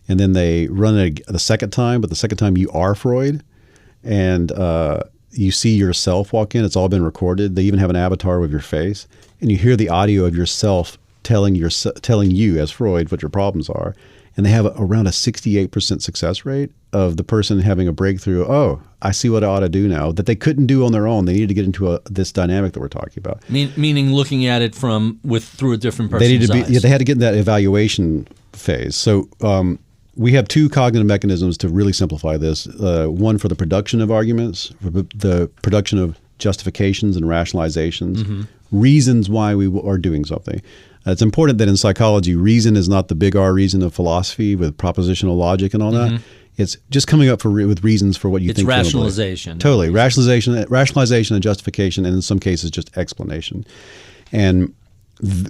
And then they run it the second time, but the second time you are Freud, and you see yourself walk in. It's all been recorded. They even have an avatar with your face, and you hear the audio of yourself telling you as Freud what your problems are. And they have around a 68% success rate of the person having a breakthrough. Oh, I see what I ought to do now that they couldn't do on their own. They needed to get into this dynamic that we're talking about. Meaning looking at it through a different person's eyes. They had to get in that evaluation phase. So we have two cognitive mechanisms to really simplify this. One for the production of arguments, for the production of justifications and rationalizations, reasons why we are doing something. It's important that in psychology, reason is not the big R reason of philosophy with propositional logic and all that. It's just coming up with reasons for what you think. It's rationalization. Totally. Rationalization and justification, and in some cases just explanation. And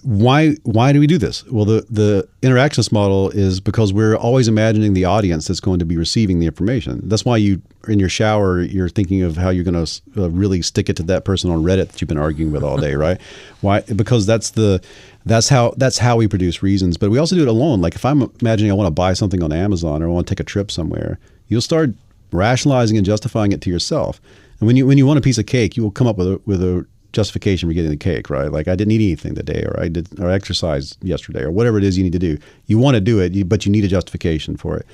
why do we do this? Well, the interactionist model is because we're always imagining the audience that's going to be receiving the information. That's why in your shower, you're thinking of how you're going to really stick it to that person on Reddit that you've been arguing with all day, right? Why? Because that's how we produce reasons. But we also do it alone. Like if I'm imagining I want to buy something on Amazon or I want to take a trip somewhere, you'll start rationalizing and justifying it to yourself. And when you want a piece of cake, you will come up with a justification for getting the cake, right? Like I didn't eat anything today, or I exercised yesterday, or whatever it is you need to do. You want to do it, but you need a justification for it.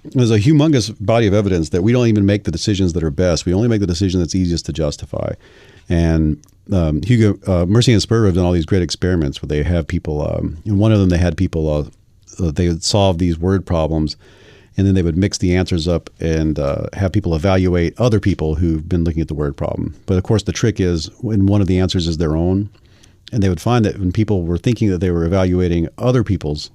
There's a humongous body of evidence that we don't even make the decisions that are best. We only make the decision that's easiest to justify. And Mercy and Spur have done all these great experiments where they have people, in one of them they had people, they would solve these word problems, and then they would mix the answers up and have people evaluate other people who've been looking at the word problem. But of course, the trick is when one of the answers is their own, and they would find that when people were thinking that they were evaluating other people's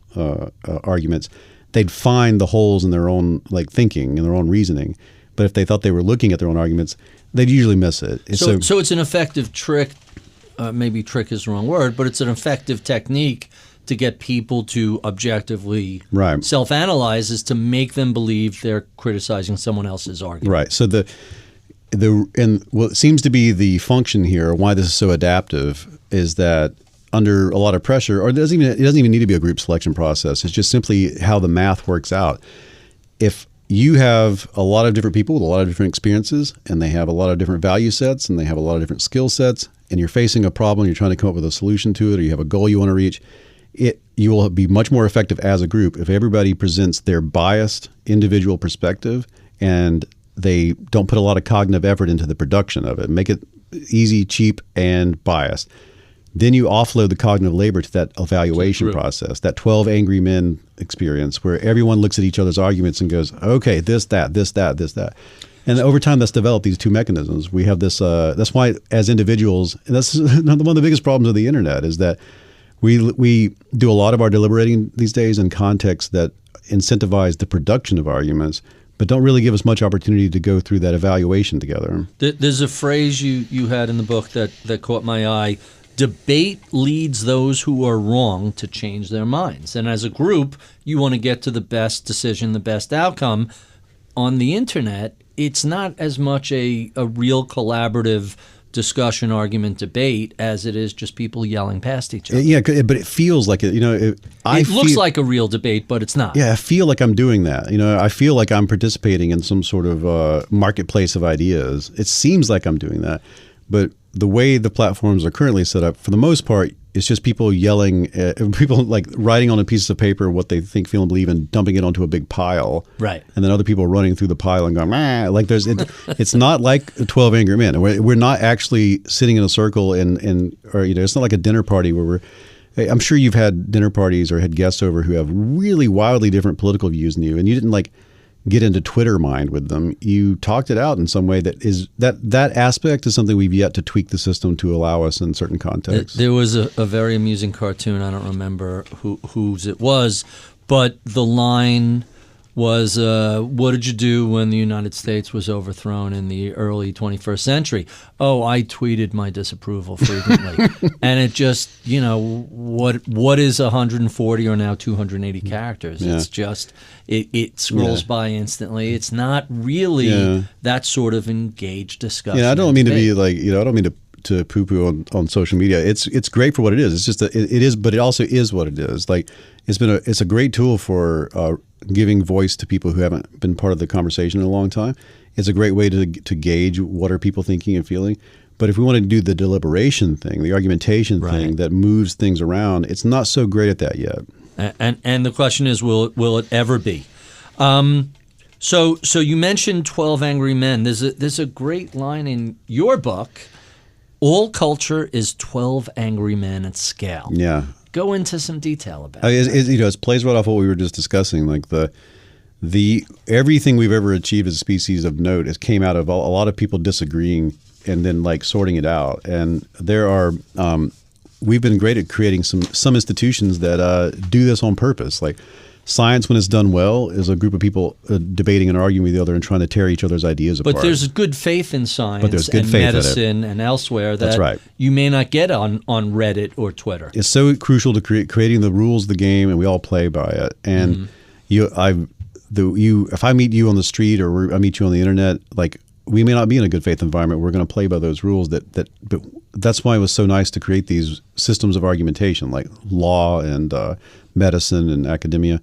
arguments, they'd find the holes in their own thinking and their own reasoning. But if they thought they were looking at their own arguments, they'd usually miss it. So it's an effective trick. Maybe trick is the wrong word, but it's an effective technique to get people to objectively self-analyze, is to make them believe they're criticizing someone else's argument. Right. So what seems to be the function here, why this is so adaptive, is that under a lot of pressure, or it doesn't even need to be a group selection process. It's just simply how the math works out. If you have a lot of different people with a lot of different experiences, and they have a lot of different value sets, and they have a lot of different skill sets, and you're facing a problem, you're trying to come up with a solution to it, or you have a goal you want to reach, you will be much more effective as a group if everybody presents their biased individual perspective and they don't put a lot of cognitive effort into the production of it, make it easy, cheap, and biased. Then you offload the cognitive labor to that evaluation process, that 12 Angry Men experience, where everyone looks at each other's arguments and goes, okay, this, that, this, that, this, that. And over time, that's developed these two mechanisms. We have this, that's why as individuals, and that's one of the biggest problems of the internet, is that we do a lot of our deliberating these days in contexts that incentivize the production of arguments, but don't really give us much opportunity to go through that evaluation together. There's a phrase you had in the book that caught my eye. Debate leads those who are wrong to change their minds. And as a group, you want to get to the best decision, the best outcome. On the internet, it's not as much a real collaborative discussion, argument, debate as it is just people yelling past each other. Yeah, but it feels like it. It looks like a real debate, but it's not. Yeah, I feel like I'm doing that. I feel like I'm participating in some sort of marketplace of ideas. It seems like I'm doing that, but the way the platforms are currently set up, for the most part, it's just people yelling, people like writing on a piece of paper what they think, feel, and believe, and dumping it onto a big pile. Right. And then other people running through the pile and going, "Meh." Like it's not like 12 Angry Men. We're not actually sitting in a circle or it's not like a dinner party where I'm sure you've had dinner parties or had guests over who have really wildly different political views than you, and you didn't get into Twitter mind with them. You talked it out in some way that aspect is something we've yet to tweak the system to allow us in certain contexts. There was a very amusing cartoon, I don't remember whose it was, but the line was, what did you do when the United States was overthrown in the early 21st century? Oh, I tweeted my disapproval frequently. And it just, what is 140 or now 280 characters? Yeah. It's just, it scrolls by instantly. It's not really that sort of engaged discussion. Yeah, I don't mean to be like, I don't mean to poo-poo on social media. It's great for what it is. It's just that it is, but it also is what it is. Like it's a great tool for giving voice to people who haven't been part of the conversation in a long time. It's a great way to gauge what are people thinking and feeling. But if we want to do the deliberation thing, the argumentation thing that moves things around, it's not so great at that yet. And the question is, will it ever be? So you mentioned 12 Angry Men. There's a great line in your book. All culture is 12 angry men at scale. Yeah. Go into some detail about it. It plays right off what we were just discussing. Like the everything we've ever achieved as a species of note came out of a lot of people disagreeing and then sorting it out. And there are we've been great at creating some institutions that do this on purpose. Like science, when it's done well, is a group of people debating and arguing with the other and trying to tear each other's ideas apart. But there's good faith in science and medicine and elsewhere that you may not get on Reddit or Twitter. It's so crucial to creating the rules of the game, and we all play by it. And if I meet you on the street or I meet you on the internet, we may not be in a good faith environment. We're going to play by those rules. But that's why it was so nice to create these systems of argumentation, like law and medicine and academia.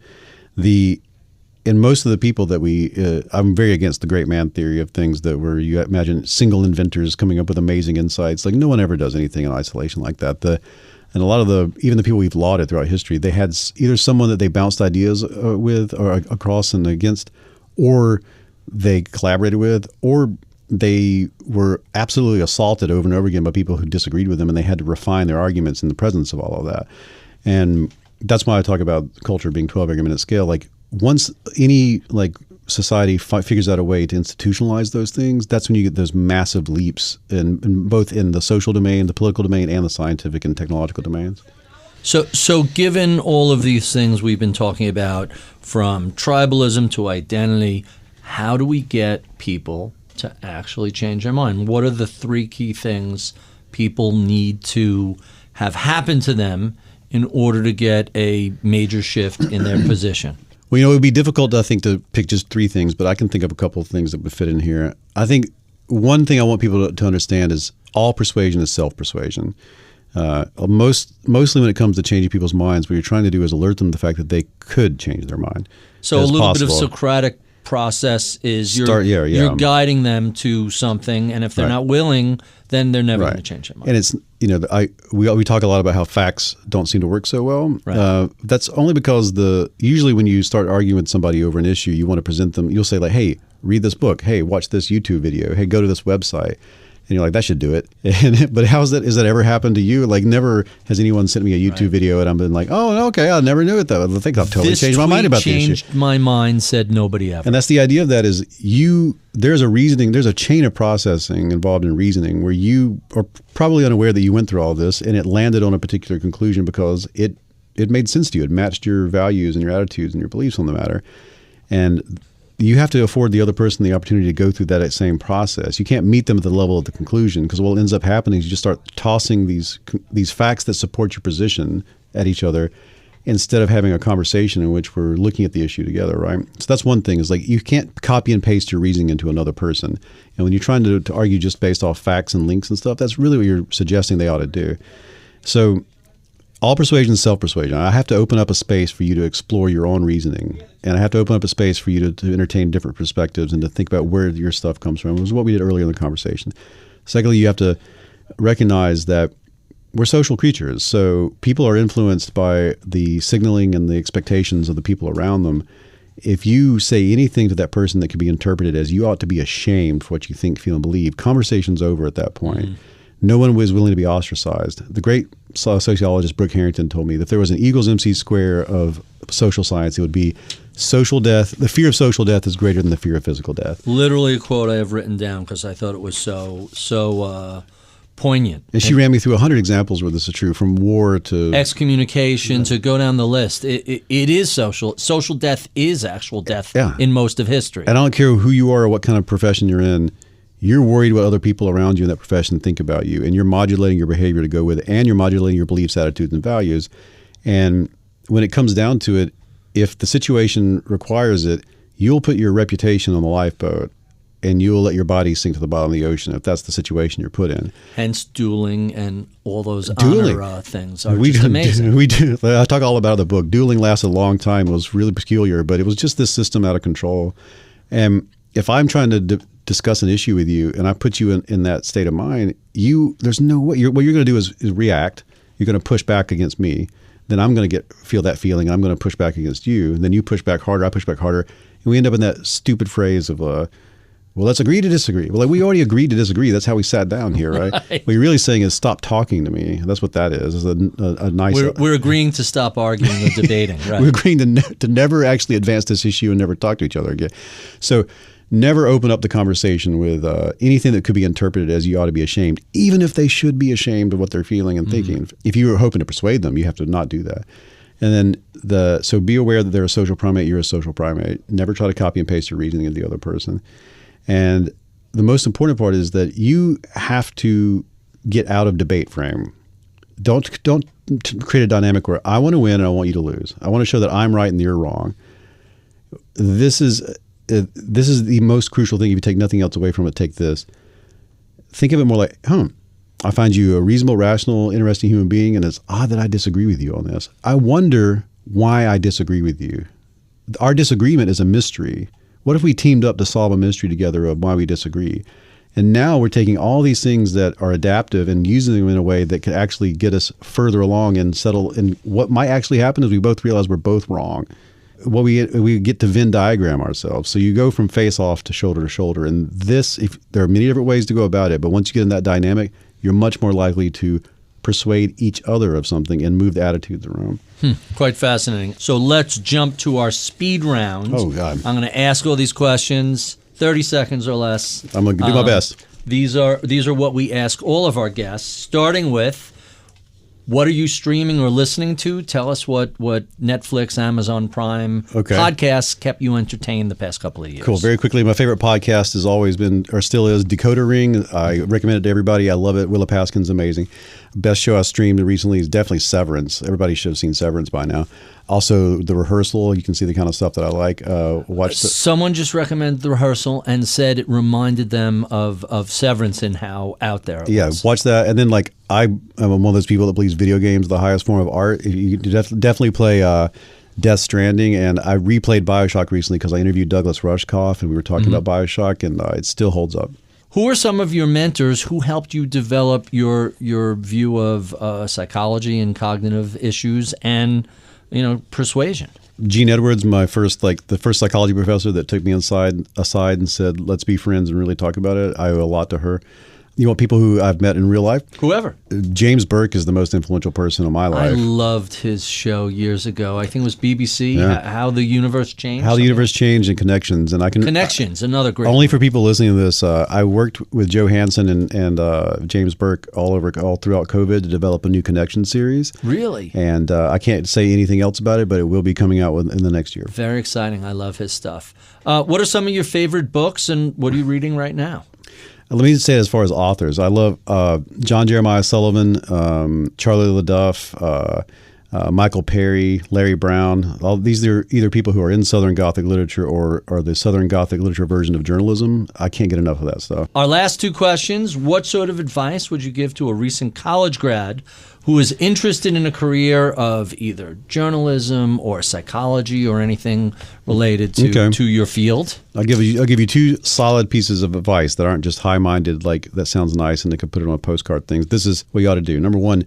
And most of the people that I'm very against the great man theory of things where you imagine single inventors coming up with amazing insights. Like no one ever does anything in isolation like that. And a lot of even the people we've lauded throughout history, they had either someone that they bounced ideas with or across and against, or they collaborated with, or they were absolutely assaulted over and over again by people who disagreed with them, and they had to refine their arguments in the presence of all of that. And that's why I talk about culture being 12 angry men at scale. Like once any society figures out a way to institutionalize those things, that's when you get those massive leaps in both in the social domain, the political domain, and the scientific and technological domains. So given all of these things we've been talking about, from tribalism to identity, how do we get people to actually change their mind? What are the three key things people need to have happen to them in order to get a major shift in their position? Well, it would be difficult, I think, to pick just three things, but I can think of a couple of things that would fit in here. I think one thing I want people to understand is all persuasion is self-persuasion. Mostly when it comes to changing people's minds, what you're trying to do is alert them to the fact that they could change their mind. So a little bit of Socratic process is you're guiding them to something, and if they're not willing, then they're never going to change their mind. And it's we talk a lot about how facts don't seem to work so well. That's only because usually when you start arguing with somebody over an issue, you want to present them. You'll say like, "Hey, read this book. Hey, watch this YouTube video. Hey, go to this website. And you're like, that should do it. But has that ever happened to you? Like, never has anyone sent me a YouTube video and I've been like, oh, okay, I never knew it though. I think I've totally changed my mind about the issue. Changed my mind, said nobody ever. And that's the idea of that is there's a chain of processing involved in reasoning where you are probably unaware that you went through all this and it landed on a particular conclusion because it made sense to you. It matched your values and your attitudes and your beliefs on the matter. And you have to afford the other person the opportunity to go through that same process. You can't meet them at the level of the conclusion because what ends up happening is you just start tossing these facts that support your position at each other instead of having a conversation in which we're looking at the issue together, right? So that's one thing is like you can't copy and paste your reasoning into another person. And when you're trying to argue just based off facts and links and stuff, that's really what you're suggesting they ought to do. So all persuasion is self-persuasion. I have to open up a space for you to explore your own reasoning. And I have to open up a space for you to entertain different perspectives and to think about where your stuff comes from. It was what we did earlier in the conversation. Secondly, you have to recognize that we're social creatures. So people are influenced by the signaling and the expectations of the people around them. If you say anything to that person that could be interpreted as you ought to be ashamed for what you think, feel, and believe, conversation's over at that point. Mm-hmm. No one was willing to be ostracized. The great sociologist Brooke Harrington told me that if there was an equals MC square of social science, it would be social death. The fear of social death is greater than the fear of physical death. Literally a quote I have written down because I thought it was so poignant. And she ran me through 100 examples where this is true, from war to excommunication to go down the list. It is social. Social death is actual death in most of history. And I don't care who you are or what kind of profession you're in. You're worried what other people around you in that profession think about you, and you're modulating your behavior to go with it, and you're modulating your beliefs, attitudes, and values. And when it comes down to it, if the situation requires it, you'll put your reputation on the lifeboat, and you'll let your body sink to the bottom of the ocean if that's the situation you're put in. Hence dueling and all those honor things are just amazing. We do. I talk all about the book. Dueling lasted a long time. It was really peculiar, but it was just this system out of control. And if I'm trying to discuss an issue with you and I put you in that state of mind, there's no way. What you're going to do is react. You're going to push back against me. Then I'm going to feel that feeling, and I'm going to push back against you. And then you push back harder, I push back harder. And we end up in that stupid phrase of, well, let's agree to disagree. Well, like, we already agreed to disagree. That's how we sat down here, right? What you're really saying is stop talking to me. That's what that is. A nice. We're agreeing to stop arguing or debating, right? We're agreeing to never actually advance this issue and never talk to each other again. So never open up the conversation with anything that could be interpreted as you ought to be ashamed, even if they should be ashamed of what they're feeling and thinking. If you were hoping to persuade them, you have to not do that. And then so be aware that they're a social primate, you're a social primate. Never try to copy and paste your reasoning of the other person. And the most important part is that you have to get out of debate frame. Don't create a dynamic where I want to win and I want you to lose. I want to show that I'm right and you're wrong. This is the most crucial thing. If you take nothing else away from it, take this. Think of it more like, I find you a reasonable, rational, interesting human being, and it's odd that I disagree with you on this. I wonder why I disagree with you. Our disagreement is a mystery. What if we teamed up to solve a mystery together of why we disagree? And now we're taking all these things that are adaptive and using them in a way that could actually get us further along and settle. And what might actually happen is we both realize we're both wrong. Well, we get to Venn diagram ourselves. So you go from face off to shoulder. And there are many different ways to go about it, but once you get in that dynamic, you're much more likely to persuade each other of something and move the attitudes around. Quite fascinating. So let's jump to our speed round. Oh, God. I'm going to ask all these questions, 30 seconds or less. I'm going to do my best. These are what we ask all of our guests, starting with, what are you streaming or listening to? Tell us what Netflix, Amazon Prime podcasts kept you entertained the past couple of years. Cool. Very quickly, my favorite podcast has always been, or still is, Decoder Ring. I recommend it to everybody. I love it. Willa Paskin's amazing. Best show I streamed recently is definitely Severance. Everybody should have seen Severance by now. Also, The Rehearsal. You can see the kind of stuff that I like. Someone just recommended The Rehearsal and said it reminded them of Severance and how out there it was. Watch that. And then, I'm one of those people that believes video games are the highest form of art. You definitely play Death Stranding. And I replayed BioShock recently because I interviewed Douglas Rushkoff and we were talking about BioShock, and it still holds up. Who are some of your mentors who helped you develop your view of psychology and cognitive issues and persuasion? Gene Edwards, the first psychology professor that took me aside and said, let's be friends and really talk about it. I owe a lot to her. You want people who I've met in real life? Whoever. James Burke is the most influential person in my life. I loved his show years ago. I think it was BBC, How the Universe Changed. How the Universe Changed and Connections. And Connections, another great Only one. for people listening to this, I worked with Joe Hansen and James Burke all throughout COVID to develop a new Connection series. Really? And I can't say anything else about it, but it will be coming out in the next year. Very exciting. I love his stuff. What are some of your favorite books, and what are you reading right now? Let me say, as far as authors, I love John Jeremiah Sullivan, Charlie LaDuff, Michael Perry, Larry Brown. All these are either people who are in Southern Gothic literature or the Southern Gothic literature version of journalism. I can't get enough of that stuff. Our last two questions. What sort of advice would you give to a recent college grad who is interested in a career of either journalism or psychology or anything related to your field? I'll give you two solid pieces of advice that aren't just high-minded, like that sounds nice and they could put it on a postcard thing. This is what you ought to do. Number one,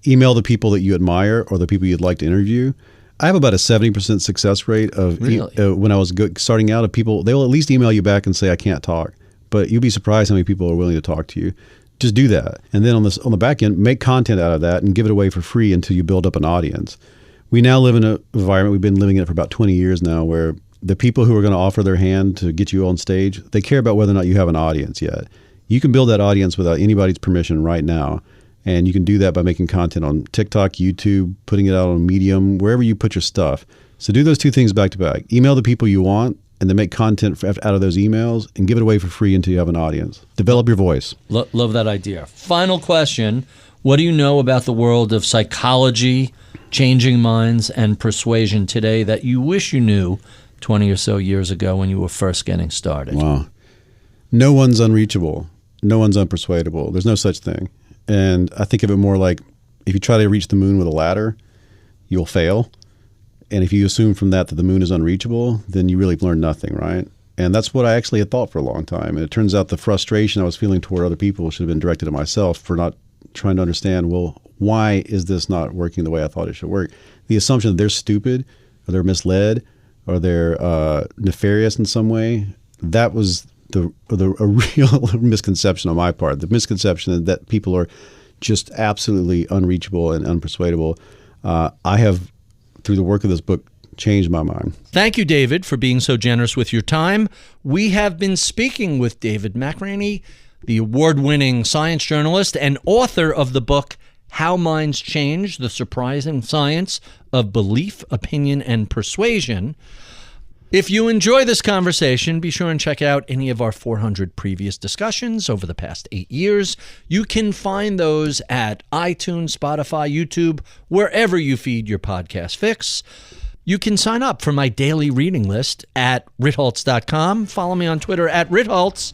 email the people that you admire or the people you'd like to interview. I have about a 70% success rate of when I was starting out. Of people, they will at least email you back and say, I can't talk. But you'd be surprised how many people are willing to talk to you. Just do that. And then on the back end, make content out of that and give it away for free until you build up an audience. We now live in an environment, we've been living in it for about 20 years now, where the people who are going to offer their hand to get you on stage, they care about whether or not you have an audience yet. You can build that audience without anybody's permission right now. And you can do that by making content on TikTok, YouTube, putting it out on Medium, wherever you put your stuff. So do those two things back to back. Email the people you want, and then make content out of those emails and give it away for free until you have an audience. Develop your voice. Love that idea. Final question. What do you know about the world of psychology, changing minds, and persuasion today that you wish you knew 20 or so years ago when you were first getting started? Wow. No one's unreachable. No one's unpersuadable. There's no such thing. And I think of it more like if you try to reach the moon with a ladder, you'll fail. And if you assume from that the moon is unreachable, then you really learn nothing, right? And that's what I actually had thought for a long time. And it turns out the frustration I was feeling toward other people should have been directed at myself for not trying to understand, well, why is this not working the way I thought it should work? The assumption that they're stupid or they're misled or they're nefarious in some way, that was a real misconception on my part. The misconception that people are just absolutely unreachable and unpersuadable. I have, through the work of this book, changed my mind. Thank you, David, for being so generous with your time. We have been speaking with David McRaney, the award-winning science journalist and author of the book How Minds Change, The Surprising Science of Belief, Opinion, and Persuasion. If you enjoy this conversation, be sure and check out any of our 400 previous discussions over the past 8 years. You can find those at iTunes, Spotify, YouTube, wherever you feed your podcast fix. You can sign up for my daily reading list at Ritholtz.com. Follow me on Twitter at Ritholtz.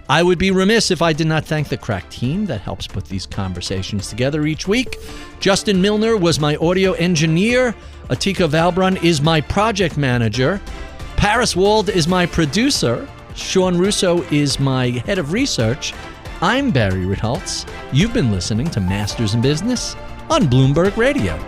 I would be remiss if I did not thank the crack team that helps put these conversations together each week. Justin Milner was my audio engineer. Atika Valbrun is my project manager. Paris Wald is my producer. Sean Russo is my head of research. I'm Barry Ritholtz. You've been listening to Masters in Business on Bloomberg Radio.